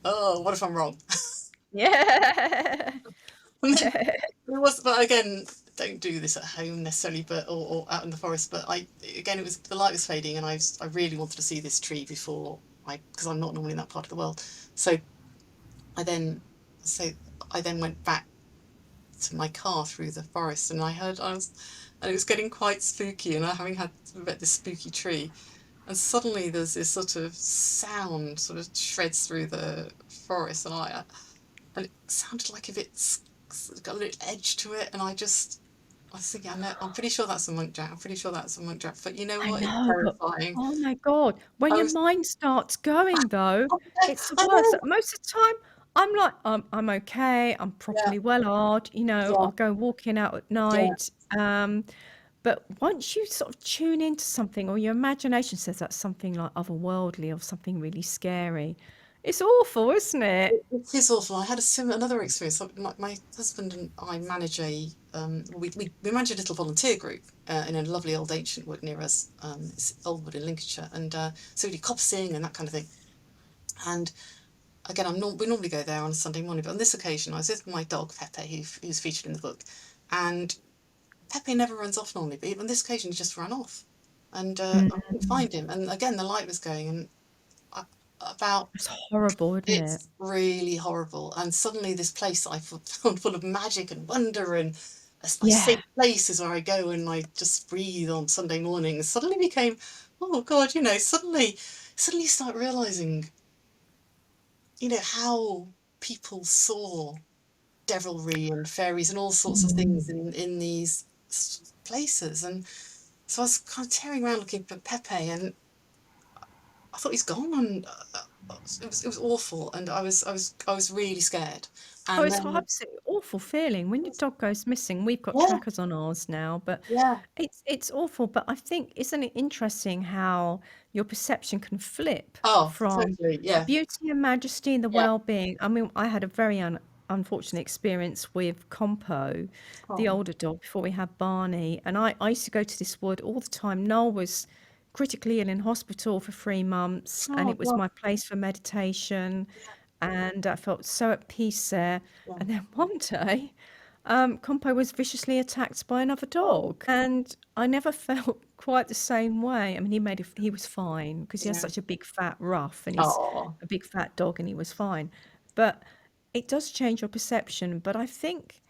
"Oh, what if I'm wrong?" Yeah. And then it was, but again, don't do this at home necessarily, but or out in the forest. But it was the light was fading, and I really wanted to see this tree before because I'm not normally in that part of the world. So I then, so I then went back to my car through the forest, and and it was getting quite spooky, and I having had met this spooky tree, and suddenly there's this sort of sound sort of shreds through the forest, and it sounded like if it's got a little edge to it, and I was thinking, I'm pretty sure that's a monkjack. I'm pretty sure that's a monkjack. But you know I what? It's know, but terrifying. oh my God, when I your was, mind starts going though, it's the I worst. know. Most of the time, I'm like, I'm okay, I'm Yeah, properly well-armed, yeah, I'll go walking out at yeah, night. But once you sort of tune into something, or your imagination says that's something like otherworldly or something really scary, It's awful, isn't it? It is awful. I had another experience. My husband and I manage we manage a little volunteer group in a lovely old ancient wood near us. It's Old Wood in Lincolnshire, and so we do copsing and that kind of thing. And again, we normally go there on a Sunday morning, but on this occasion, I was with my dog Pepe, who's featured in the book, and Pepe never runs off normally, but on this occasion, he just ran off, and I couldn't Mm. find him. And again, the light was going, and I, about It's horrible, isn't it? it's really horrible. And suddenly, this place I found full of magic and wonder, and my safe Yeah. place is where I go and I just breathe on Sunday mornings. Suddenly became, oh God, suddenly you start realizing, how people saw devilry and fairies and all sorts of things Mm. in these places. And so I was kind of tearing around looking for Pepe, and I thought he's gone, and it was awful, and I was really scared. Oh, And it's then absolutely awful feeling when your dog goes missing. We've got yeah, trackers on ours now, but yeah, it's awful. But I think, isn't it interesting how your perception can flip oh, from totally, the yeah, beauty and majesty and the yeah, well-being? I mean, I had a very unfortunate experience with Compo, the oh, older dog, before we had Barney, and I used to go to this wood all the time. Noel was critically ill in hospital for 3 months, and oh it was God, my place for meditation, and I felt so at peace there. yeah, And then one day, Compo was viciously attacked by another oh, dog, and I never felt quite the same way. I mean, he was fine because he has yeah, such a big fat ruff, and he's oh, a big fat dog, and he was fine. But it does change your perception. But I think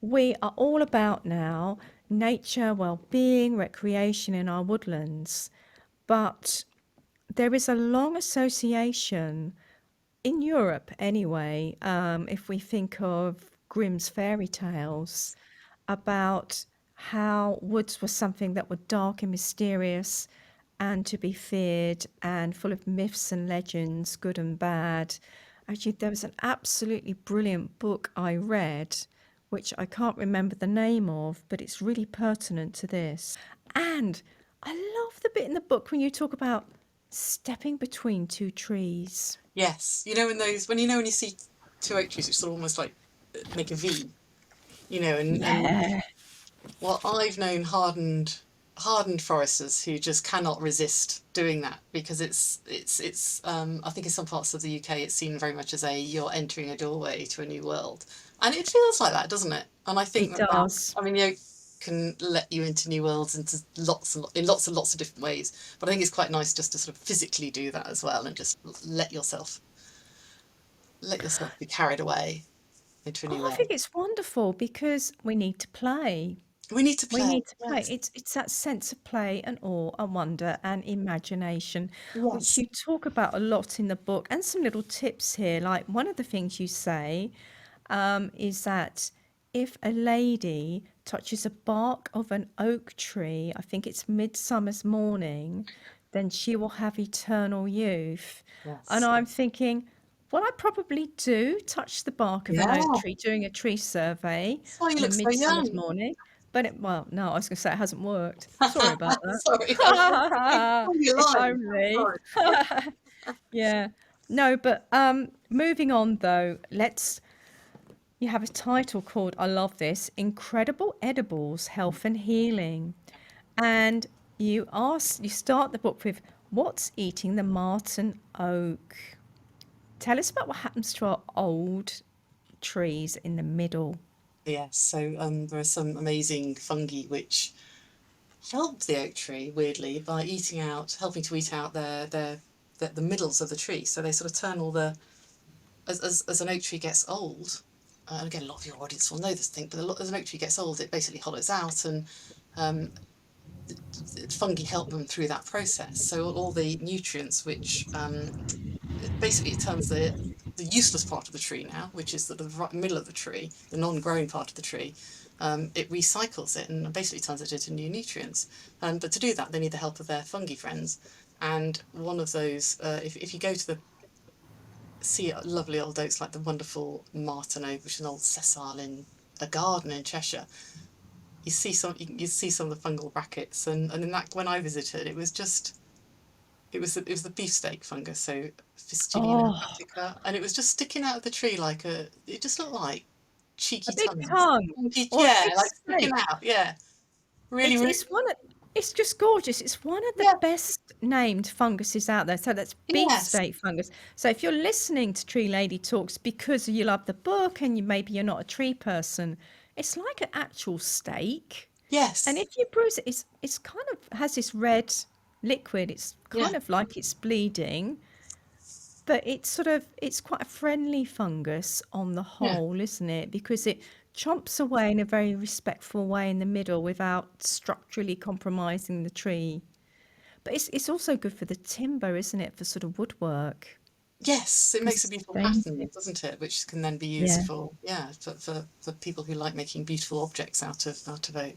we are all about now nature, well-being, recreation in our woodlands. But there is a long association in Europe anyway, if we think of Grimm's fairy tales, about how woods were something that were dark and mysterious and to be feared and full of myths and legends, good and bad. Actually, there was an absolutely brilliant book I read, which I can't remember the name of, but it's really pertinent to this. And I love the bit in the book when you talk about stepping between two trees. yes. When you see two oak trees which sort of almost like make a V, and Yeah. well, I've known hardened foresters who just cannot resist doing that because I think in some parts of the UK it's seen very much as you're entering a doorway to a new world, and it feels like that, doesn't it? And I think It that does. I mean, the oak can let you into new worlds into lots and lots of different ways, but I think it's quite nice just to sort of physically do that as well and just let yourself be carried away into a new Oh, I world. think it's wonderful because we need to play. We need to We play. need to play. Yes, It's that sense of play and awe and wonder and imagination, which yes, you talk about a lot in the book, and some little tips here. Like one of the things you say is that if a lady touches a bark of an oak tree, I think it's midsummer's morning, then she will have eternal youth. And yes. I'm thinking, well, I probably do touch the bark of an oak Yeah. tree during a tree survey That's why you on a look so midsummer's young. morning. But well, no, I was going to say it hasn't worked. Sorry about Sorry, I'm that. on your If line. only. Sorry. Yeah. No, but moving on though, you have a title called, I love this, Incredible Edibles, Health and Healing. And you start the book with what's eating the Martin oak? Tell us about what happens to our old trees in the middle. Yes, so there are some amazing fungi which help the oak tree weirdly by helping to eat out the middles of the tree. So they sort of turn all the as an oak tree gets old. And again, a lot of your audience will know this thing, but as an oak tree gets old, it basically hollows out, and um, fungi help them through that process. So all the nutrients which basically it turns the useless part of the tree now, which is the right middle of the tree, the non-growing part of the tree, it recycles it and basically turns it into new nutrients. But to do that, they need the help of their fungi friends. And one of those, if you go to see lovely old oaks like the wonderful Martin oak, which is an old sessile in a garden in Cheshire, you see some of the fungal brackets, and in that when I visited, it was just it was the beefsteak fungus, so Fistinian Oh, hepatica, and it was just sticking out of the tree like it just looked like a cheeky big tongues. tongue or a Yeah, big like sticking snake. out. Yeah, really, It's really. it's one of it's just gorgeous. It's one of the Yeah. best named funguses out there. So that's Yes. beefsteak fungus. So if you're listening to Tree Lady Talks because you love the book and maybe you're not a tree person, it's like an actual steak. And Yes. if you bruise it, it's kind of has this red liquid. It's Yeah. kind of like it's bleeding, but it's quite a friendly fungus on the Yeah. whole, isn't it? Because it chomps away in a very respectful way in the middle without structurally compromising the tree. But it's also good for the timber, isn't it? For sort of woodwork. Yes, it Because makes a it's beautiful pattern, expensive. doesn't it? Which can then be used Yeah. for, yeah, for people who like making beautiful objects out of oak.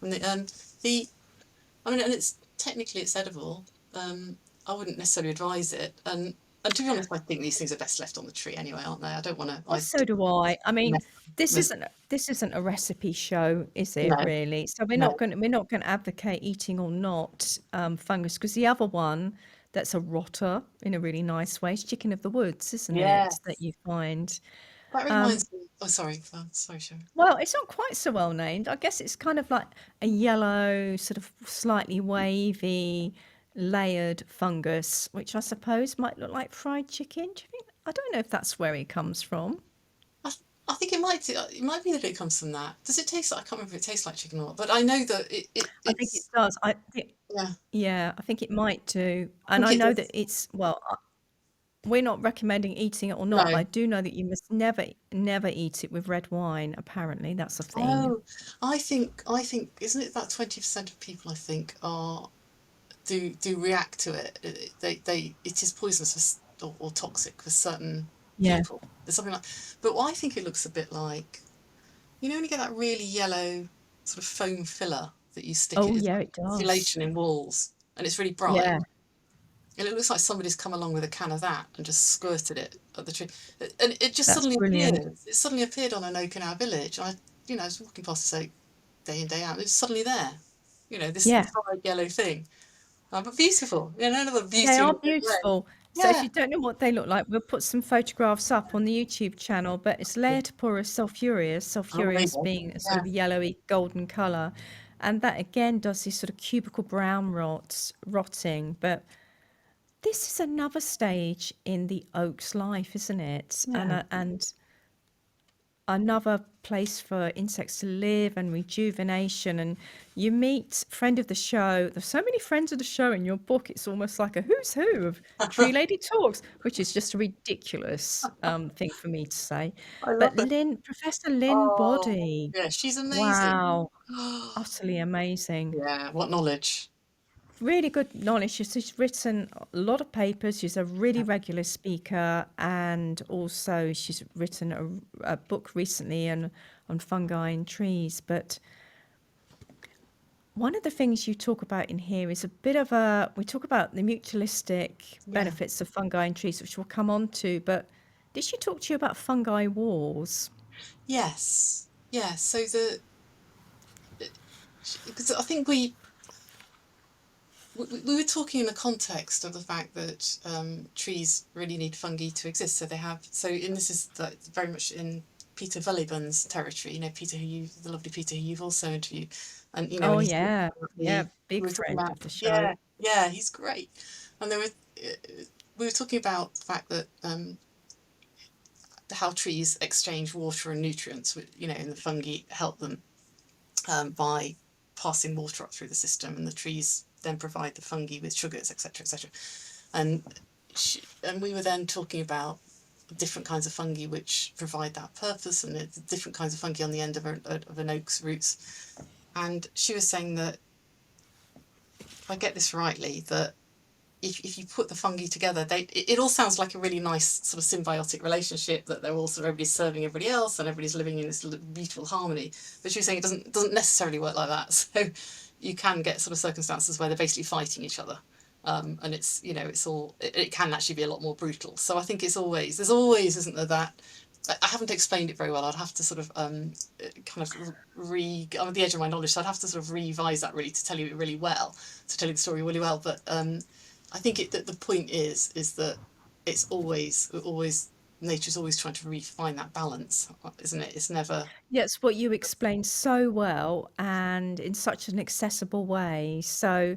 And the I mean, and it's technically it's edible. I wouldn't necessarily advise it, and to be honest, I think these things are best left on the tree anyway, aren't they? I don't want to. Well, so do I. I mean, Mess this with isn't this isn't a recipe show, is it no, really? So no. we're not going to advocate eating or not fungus because the other one that's a rotter in a really nice way is chicken of the woods, isn't it? That Yes, you find. that Um, reminds me. Oh, sorry, sorry, Sharon. well, it's not quite so well named. I guess it's kind of like a yellow, sort of slightly wavy, layered fungus, which I suppose might look like fried chicken. Do you think? I don't know if that's where it comes from. I, I think it might be that it comes from that. Does it taste like? I can't remember if it tastes like chicken or not, but I know that I think it it's does. yeah. Yeah, I think it might do. I And think I it know that does. we're not recommending eating it or not, but No. I do know that you must never eat it with red wine. Apparently, that's a thing. Oh, I think isn't it about 20% of people I think are do react to it. It is poisonous or toxic for certain Yeah. people. There's something like, but I think it looks a bit like when you get that really yellow sort of foam filler that you stick Oh, it as yeah, like it does. insulation in walls, and it's really bright. Yeah, And it looks like somebody's come along with a can of that and just squirted it at the tree, and it just that's suddenly brilliant. appears. It suddenly appeared on an oak in our village. I was walking past this oak day in day out. It's suddenly there. This Yeah, bright yellow thing. But beautiful. Another they beauty in are its own way. beautiful. So if Yeah. you don't know what they look like, we'll put some photographs up on the YouTube channel. But it's Laertipora sulphureus, Oh, there you sulphureus go. being a sort Yeah. of yellowy golden color, and that again does this sort of cubical brown rotting. But this is another stage in the oak's life, isn't it? Yeah. And another place for insects to live and rejuvenation. And you meet friend of the show. There's so many friends of the show in your book. It's almost like a who's who of Tree Lady Talks, which is just a ridiculous thing for me to say. I But love it. Professor Lynn Oh, Body, yeah, she's amazing. wow, utterly amazing. Yeah, what knowledge. Really good knowledge. She's written a lot of papers. She's a really Yeah. regular speaker, and also she's written a book recently on fungi and trees. But one of the things you talk about in here is a bit of we talk about the mutualistic Yeah. benefits of fungi and trees, which we'll come on to. But did she talk to you about fungi wars? Yes. Yeah. So because I think we were talking in the context of the fact that trees really need fungi to exist. So they have. So, and this is very much in Peter Velibund's territory. Peter, the lovely Peter, who you've also interviewed, and Oh he's talking yeah, about yeah, we big were talking friend about of the show. yeah, yeah, he's great, and we were talking about the fact that how trees exchange water and nutrients, and the fungi help them by passing water up through the system, and the trees then provide the fungi with sugars, etc., etc. And and we were then talking about different kinds of fungi which provide that purpose, and the different kinds of fungi on the end of an oak's roots. And she was saying that, if I get this rightly, that if you put the fungi together, it all sounds like a really nice sort of symbiotic relationship, that they're all sort of everybody's serving everybody else and everybody's living in this beautiful harmony. But she was saying it doesn't necessarily work like that. So you can get sort of circumstances where they're basically fighting each other. And it can actually be a lot more brutal. So I think there's always, isn't there, that I haven't explained it very well. I'd have to sort of kind of I'm at the edge of my knowledge, so I'd have to sort of revise that really to tell you it really well, to tell you the story really well. But I think that the point is that it's always nature's always trying to refine that balance, isn't it? It's never. Yes, what you explained so well and in such an accessible way. So,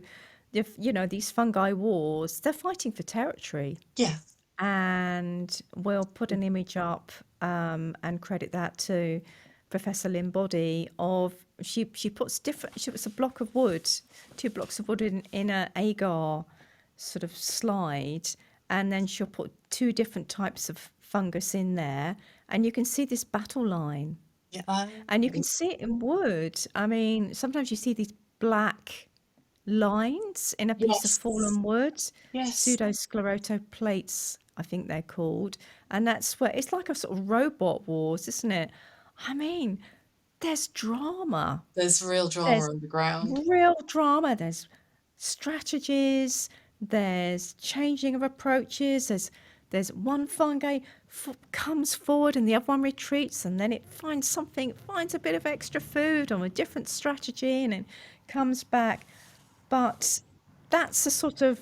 if you know these fungi wars, they're fighting for territory, Yeah, and we'll put an image up and credit that to Professor Lynn Body of she puts different she puts a block of wood, two blocks of wood in a agar sort of slide, and then she'll put two different types of fungus in there, and you can see this battle line. yeah, And you can see it in wood. I mean, sometimes you see these black lines in a piece of yes, fallen wood, yes. pseudosclerotoplates, I think they're called. And that's where it's like a sort of robot wars, isn't it? I mean, there's drama. There's real drama There's underground. real drama. There's strategies. There's changing of approaches. There's one fungi comes forward and the other one retreats, and then it finds something, finds a bit of extra food or a different strategy, and it comes back. But that's a sort of,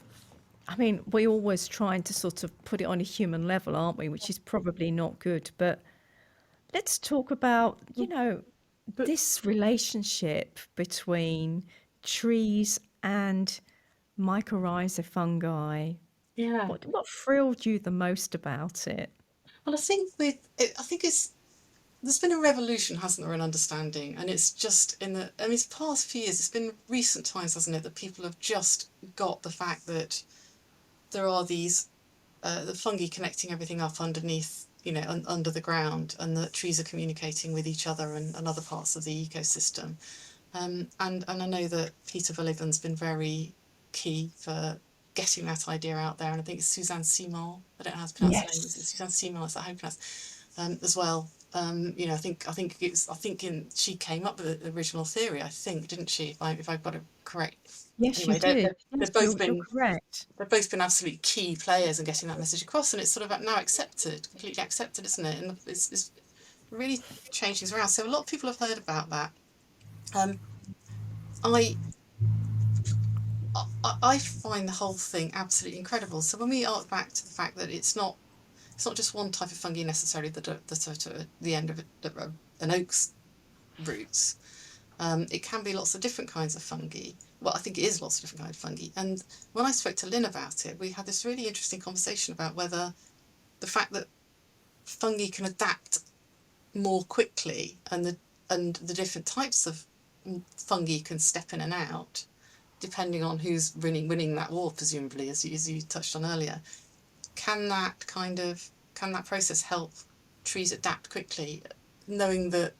I mean, we're always trying to sort of put it on a human level, aren't we? Which is probably not good. But let's talk about, But this relationship between trees and mycorrhiza fungi. yeah, What thrilled you the most about it? well, I think I think it's there's been a revolution, hasn't there, in understanding, and it's just in the. I mean, it's past few years. It's been recent times, hasn't it, that people have just got the fact that there are these the fungi connecting everything up underneath, under the ground, and that trees are communicating with each other and other parts of the ecosystem. And I know that Peter Verliven's been very key for getting that idea out there, and I think it's Suzanne Simard. I don't know how to pronounce her name. Is it Yes. Suzanne Simard? Is that how you pronounce as well? I think she came up with the original theory. I think, didn't she? If I've got it correct. Yes, you Anyway, did. Yes, you're correct. they've both been absolutely key players in getting that message across, and it's sort of now accepted, completely accepted, isn't it? And it's really changed things around. So a lot of people have heard about that. Um, I I find the whole thing absolutely incredible. So when we arc back to the fact that it's not just one type of fungi necessarily that are at the end of an oak's roots. It can be lots of different kinds of fungi. Well, I think it is lots of different kinds of fungi. And when I spoke to Lynn about it, we had this really interesting conversation about whether the fact that fungi can adapt more quickly and the different types of fungi can step in and out depending on who's winning that war, presumably, as you touched on earlier. Can that process help trees adapt quickly, knowing that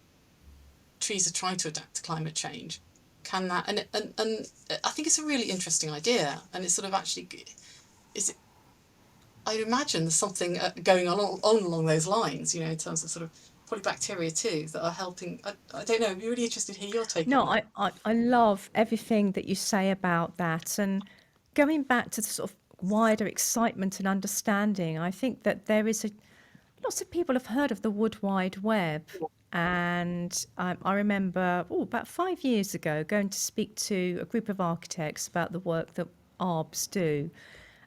trees are trying to adapt to climate change? Can that and I think it's a really interesting idea, and it's sort of actually is it. I'd imagine there's something going on along those lines, in terms of sort of probably bacteria too that are helping. I don't know. I'd be really interested to hear your take No, on that. I love everything that you say about that. And going back to the sort of wider excitement and understanding, I think that there is lots of people have heard of the Wood Wide Web. And I remember, about 5 years ago, going to speak to a group of architects about the work that ARBs do.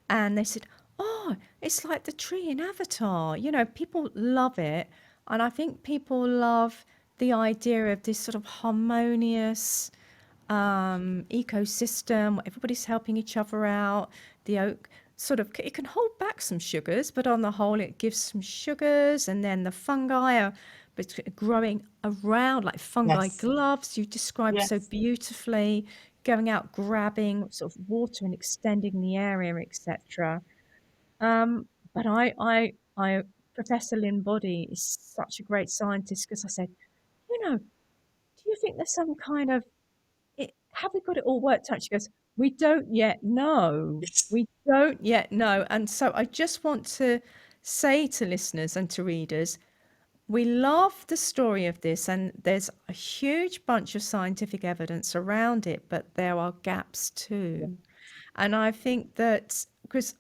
And they said, "Oh, it's like the tree in Avatar." People love it. And I think people love the idea of this sort of harmonious ecosystem. Everybody's helping each other out. The oak sort of, it can hold back some sugars, but on the whole, it gives some sugars. And then the fungi are growing around like fungi Yes. gloves, you described so Yes. beautifully, going out grabbing sort of water and extending the area, etc. But Professor Lynn Body is such a great scientist because I said, do you think there's some kind of have we got it all worked out? She goes, we don't yet know. Yes. We don't yet know. And so I just want to say to listeners and to readers, we love the story of this, and there's a huge bunch of scientific evidence around it, but there are gaps too. And I think that because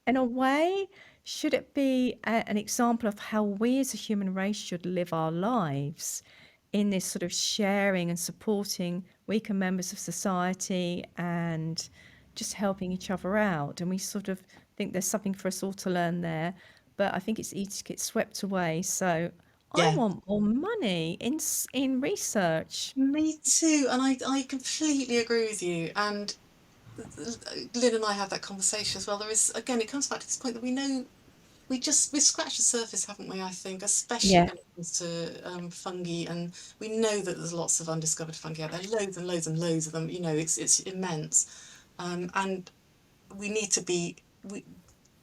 in a way, should it be an example of how we as a human race should live our lives in this sort of sharing and supporting weaker members of society and just helping each other out. And we sort of think there's something for us all to learn there. But I think it's easy to get swept away. So I Yeah, want more money in research. me too. And I completely agree with you. And Lynn and I had that conversation as well. There is, again, it comes back to this point that we know we've scratched the surface, haven't we? I think, especially Yeah, when it comes to fungi, and we know that there's lots of undiscovered fungi out there, loads and loads and loads of them. You know, it's immense, and we need to be we.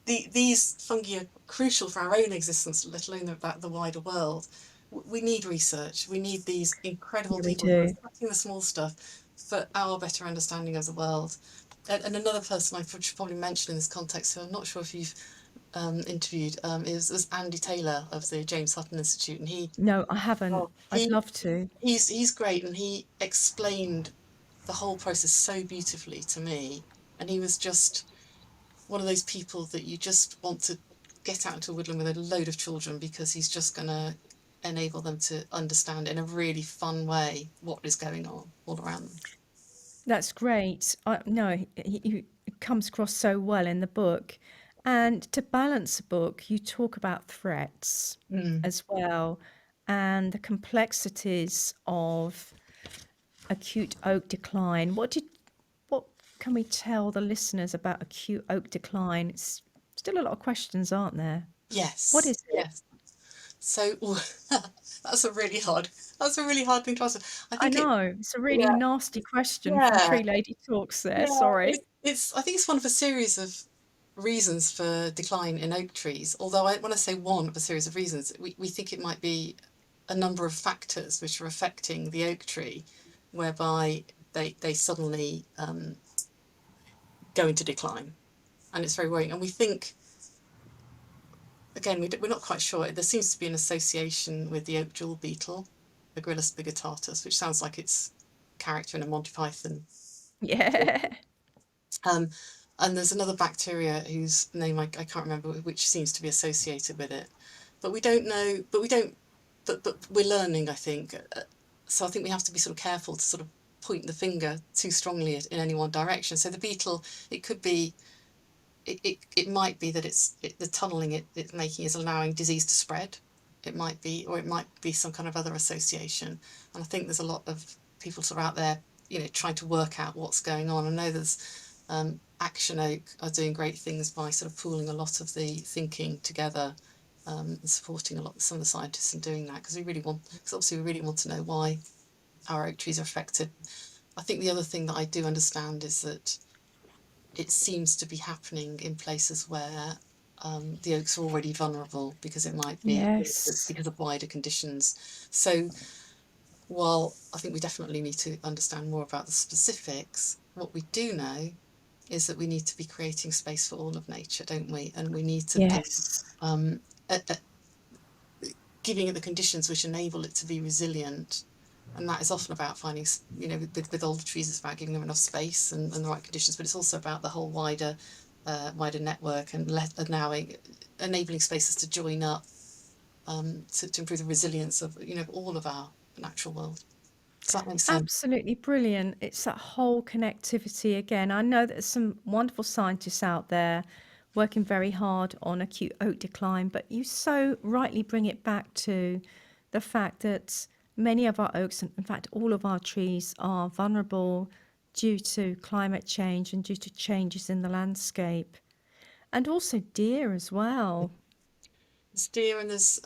These fungi are crucial for our own existence, let alone about the wider world. We need research. We need these incredible yeah, we people who are do. studying the small stuff for our better understanding of the world. And another person I should probably mention in this context, who I'm not sure if you've interviewed, was Andy Taylor of the James Hutton Institute, and No, I haven't. oh, I'd love to. he's great, and he explained the whole process so beautifully to me, and he was just one of those people that you just want to get out into a woodland with a load of children, because he's just going to enable them to understand in a really fun way what is going on all around them. That's great. No, he comes across so well in the book. And to balance the book, you talk about threats Mm. as well and the complexities of acute oak decline. What can we tell the listeners about acute oak decline? It's still a lot of questions, aren't there? What Yes, is it? yes. So that's a really hard thing to answer. I I think it know it's a really yeah nasty question from yeah Tree Lady Talks there. yeah Sorry. it's I think it's one of a series of reasons for decline in oak trees. Although when I say one of a series of reasons, we think it might be a number of factors which are affecting the oak tree, whereby they suddenly go into decline, and it's very worrying. And we think, again, we're not quite sure. There seems to be an association with the oak jewel beetle, the Grillus bigotatus, which sounds like it's character in a Monty Python. Yeah. Um, and there's another bacteria whose name I can't remember, which seems to be associated with it. But we don't know, but we don't, but we're learning, I think. So I think we have to be sort of careful to sort of point the finger too strongly in any one direction. So the beetle, it could be, it might be that the tunneling it's making is allowing disease to spread. It might be, or it might be some kind of other association. And I think there's a lot of people sort of out there, trying to work out what's going on. I know there's Action Oak are doing great things by sort of pooling a lot of the thinking together, and supporting a lot of some of the scientists in doing that, because obviously we really want to know why our oak trees are affected. I think the other thing that I do understand is that it seems to be happening in places where the oaks are already vulnerable, because it might be Yes. because of wider conditions. So while I think we definitely need to understand more about the specifics, what we do know is that we need to be creating space for all of nature, don't we? And we need to be Yes. um, giving it the conditions which enable it to be resilient. And that is often about finding, with older trees, it's about giving them enough space and the right conditions, but it's also about the whole wider network, and allowing, enabling spaces to join up, to improve the resilience of all of our natural world. Does that make sense? Absolutely brilliant. It's that whole connectivity again. I know that there's some wonderful scientists out there working very hard on acute oak decline, but you so rightly bring it back to the fact that many of our oaks, and in fact, all of our trees, are vulnerable due to climate change and due to changes in the landscape, and also deer as well. There's deer, and there's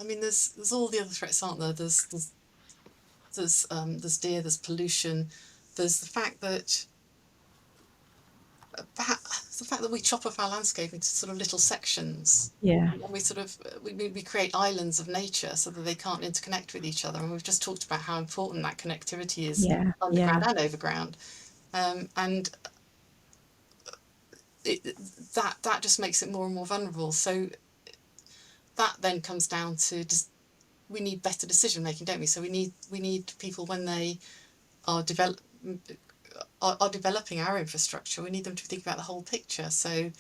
all the other threats, aren't there? There's deer, there's pollution, there's the fact that we chop off our landscape into sort of little sections, Yeah, and we create islands of nature so that they can't interconnect with each other. And we've just talked about how important that connectivity is, yeah, underground yeah. and overground. And it, that just makes it more and more vulnerable. So that then comes down to just, we need better decision making, don't we? So we need people, when they are developing our infrastructure, we need them to think about the whole picture. So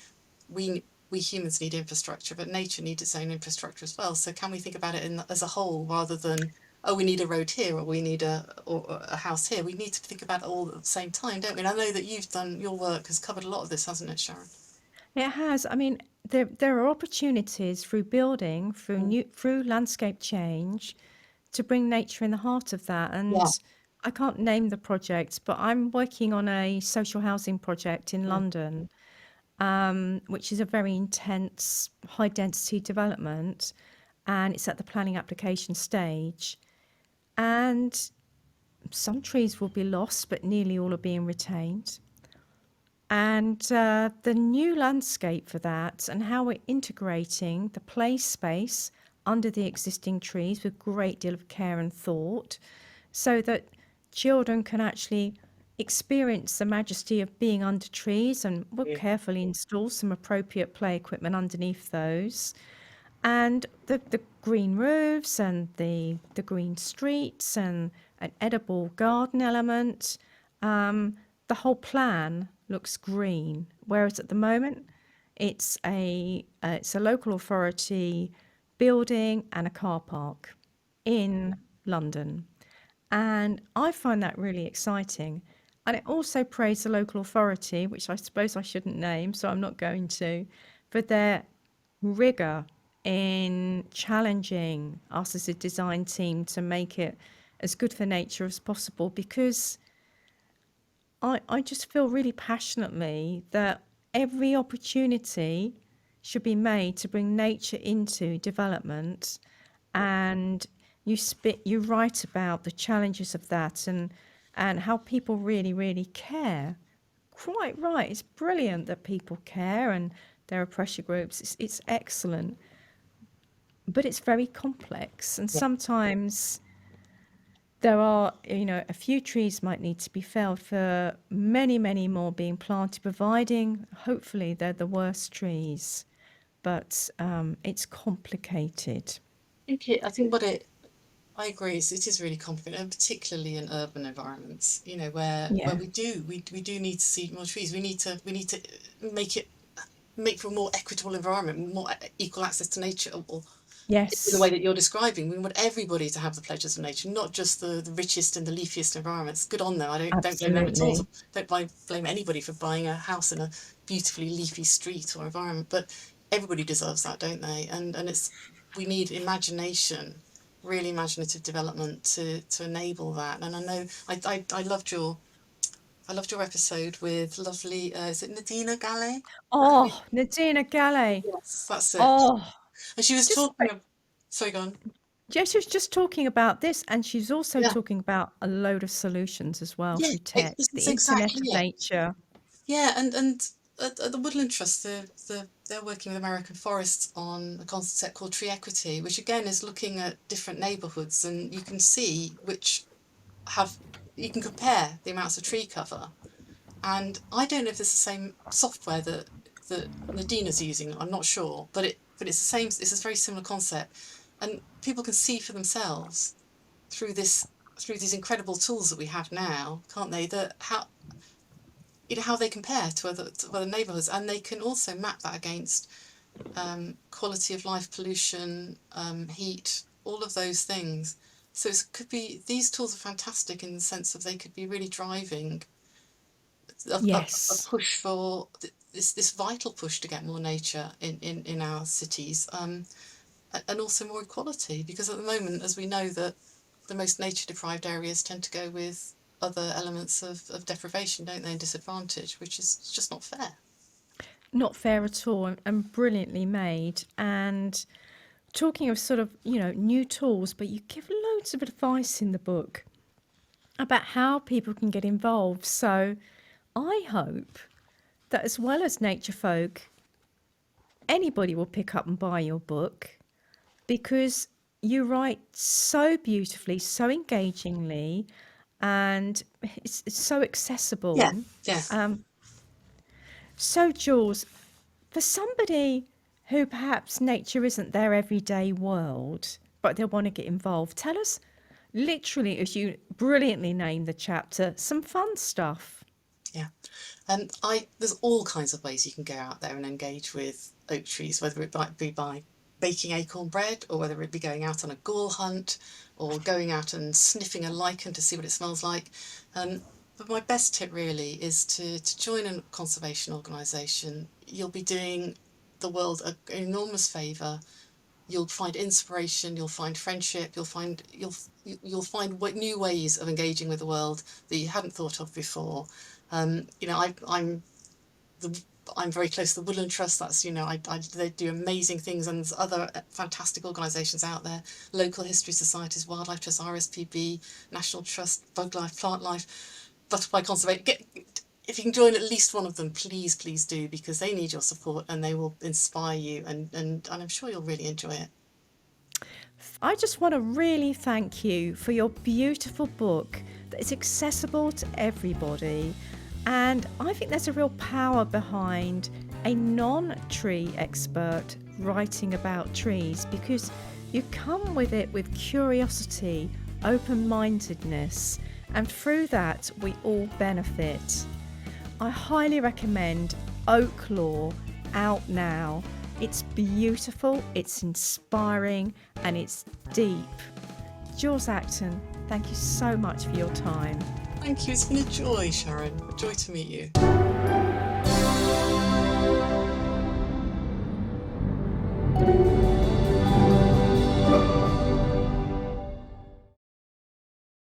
we humans need infrastructure, but nature needs its own infrastructure as well. So can we think about it as a whole, rather than oh, we need a road here, or we need or a house here. We need to think about it all at the same time, don't we? And I know that you've done your work has covered a lot of this, hasn't it, Sharon? It has. I mean, there are opportunities through building, Mm. through landscape change, to bring nature in the heart of that. Yeah. And I can't name the project, but I'm working on a social housing project in Mm. London, which is a very intense, high density development, and it's at the planning application stage. And some trees will be lost, but nearly all are being retained. And the new landscape for that, and how we're integrating the play space under the existing trees with great deal of care and thought, so that children can actually experience the majesty of being under trees, and we'll Yeah. carefully install some appropriate play equipment underneath those. And the green roofs and the green streets and an edible garden element, the whole plan looks green. Whereas at the moment, it's a local authority building and a car park in London. And I find that really exciting. And it also praised the local authority, which I suppose I shouldn't name, so I'm not going to, for their rigor in challenging us as a design team to make it as good for nature as possible, because I just feel really passionately that every opportunity should be made to bring nature into development. And you write about the challenges of that, and how people really care. Quite right. It's brilliant that people care, and there are pressure groups. It's excellent, but it's very complex, and Yeah. sometimes there are, a few trees might need to be felled for many more being planted, providing hopefully they're the worst trees. But it's complicated. I think what it I agree. It is really complicated, and particularly in urban environments, where Yeah. we do need to see more trees. We need to make it make for a more equitable environment, more equal access to nature, or in the way Yes. that you're describing. We want everybody to have the pleasures of nature, not just the richest and the leafiest environments. Good on them. I don't blame them at all. Absolutely. Don't blame anybody for buying a house in a beautifully leafy street or environment. But everybody deserves that, don't they? And it's we need imagination, really imaginative development to enable that. And I know I loved your episode with lovely is it Nadina Galley? That who- Oh, Nadina Galley. yes, that's it. Oh, And she was just talking of, sorry, go on. yeah, she was just talking about this, and she's also Yeah. talking about a load of solutions as well Yeah, through tech, this the is internet exactly of it. nature. Yeah, and at the Woodland Trust, they're working with American Forests on a concept called tree equity, which again is looking at different neighbourhoods, and you can see which have you can compare the amounts of tree cover. And I don't know if it's the same software that Nadina's using. I'm not sure, but it's the same. It's a very similar concept, and people can see for themselves through this through these incredible tools that we have now, can't they? That how they compare to other neighbourhoods, and they can also map that against quality of life, pollution, heat, all of those things. So it could be these tools are fantastic in the sense of they could be really driving a Yes. push for this vital push to get more nature in our cities, and also more equality, because at the moment, as we know, that the most nature deprived areas tend to go with other elements of deprivation, don't they, and disadvantage, which is just not fair. Not fair at all, and brilliantly made. And talking of sort of, new tools, but you give loads of advice in the book about how people can get involved. So I hope that as well as nature folk, anybody will pick up and buy your book, because you write so beautifully, so engagingly, and it's so Yeah, accessible. yeah. So, Jules, for somebody who perhaps nature isn't their everyday world, but they want to get involved, tell us, literally, as you brilliantly named the chapter, some fun stuff. Yeah. And there's all kinds of ways you can go out there and engage with oak trees, whether it might be by baking acorn bread, or whether it be going out on a gall hunt, or going out and sniffing a lichen to see what it smells like. But my best tip really is to join a conservation organisation. You'll be doing the world an enormous favour. You'll find inspiration, you'll find friendship, you'll find new ways of engaging with the world that you hadn't thought of before. You know, I'm very close to the Woodland Trust. That's, you know, they do amazing things, and there's other fantastic organisations out there: local history societies, wildlife trust, RSPB, National Trust, Bug Life, Plant Life, Butterfly Conservation. If you can join at least one of them, please do, because they need your support and they will inspire you, and I'm sure you'll really enjoy it. I just want to really thank you for your beautiful book that is accessible to everybody. And I think there's a real power behind a non-tree expert writing about trees, because you come with it with curiosity, open-mindedness, and through that we all benefit. I highly recommend Oaklore, out now. It's beautiful, it's inspiring, and it's deep. Jules Acton, thank you so much for your time. Thank you. It's been a joy, Sharon. A joy to meet you.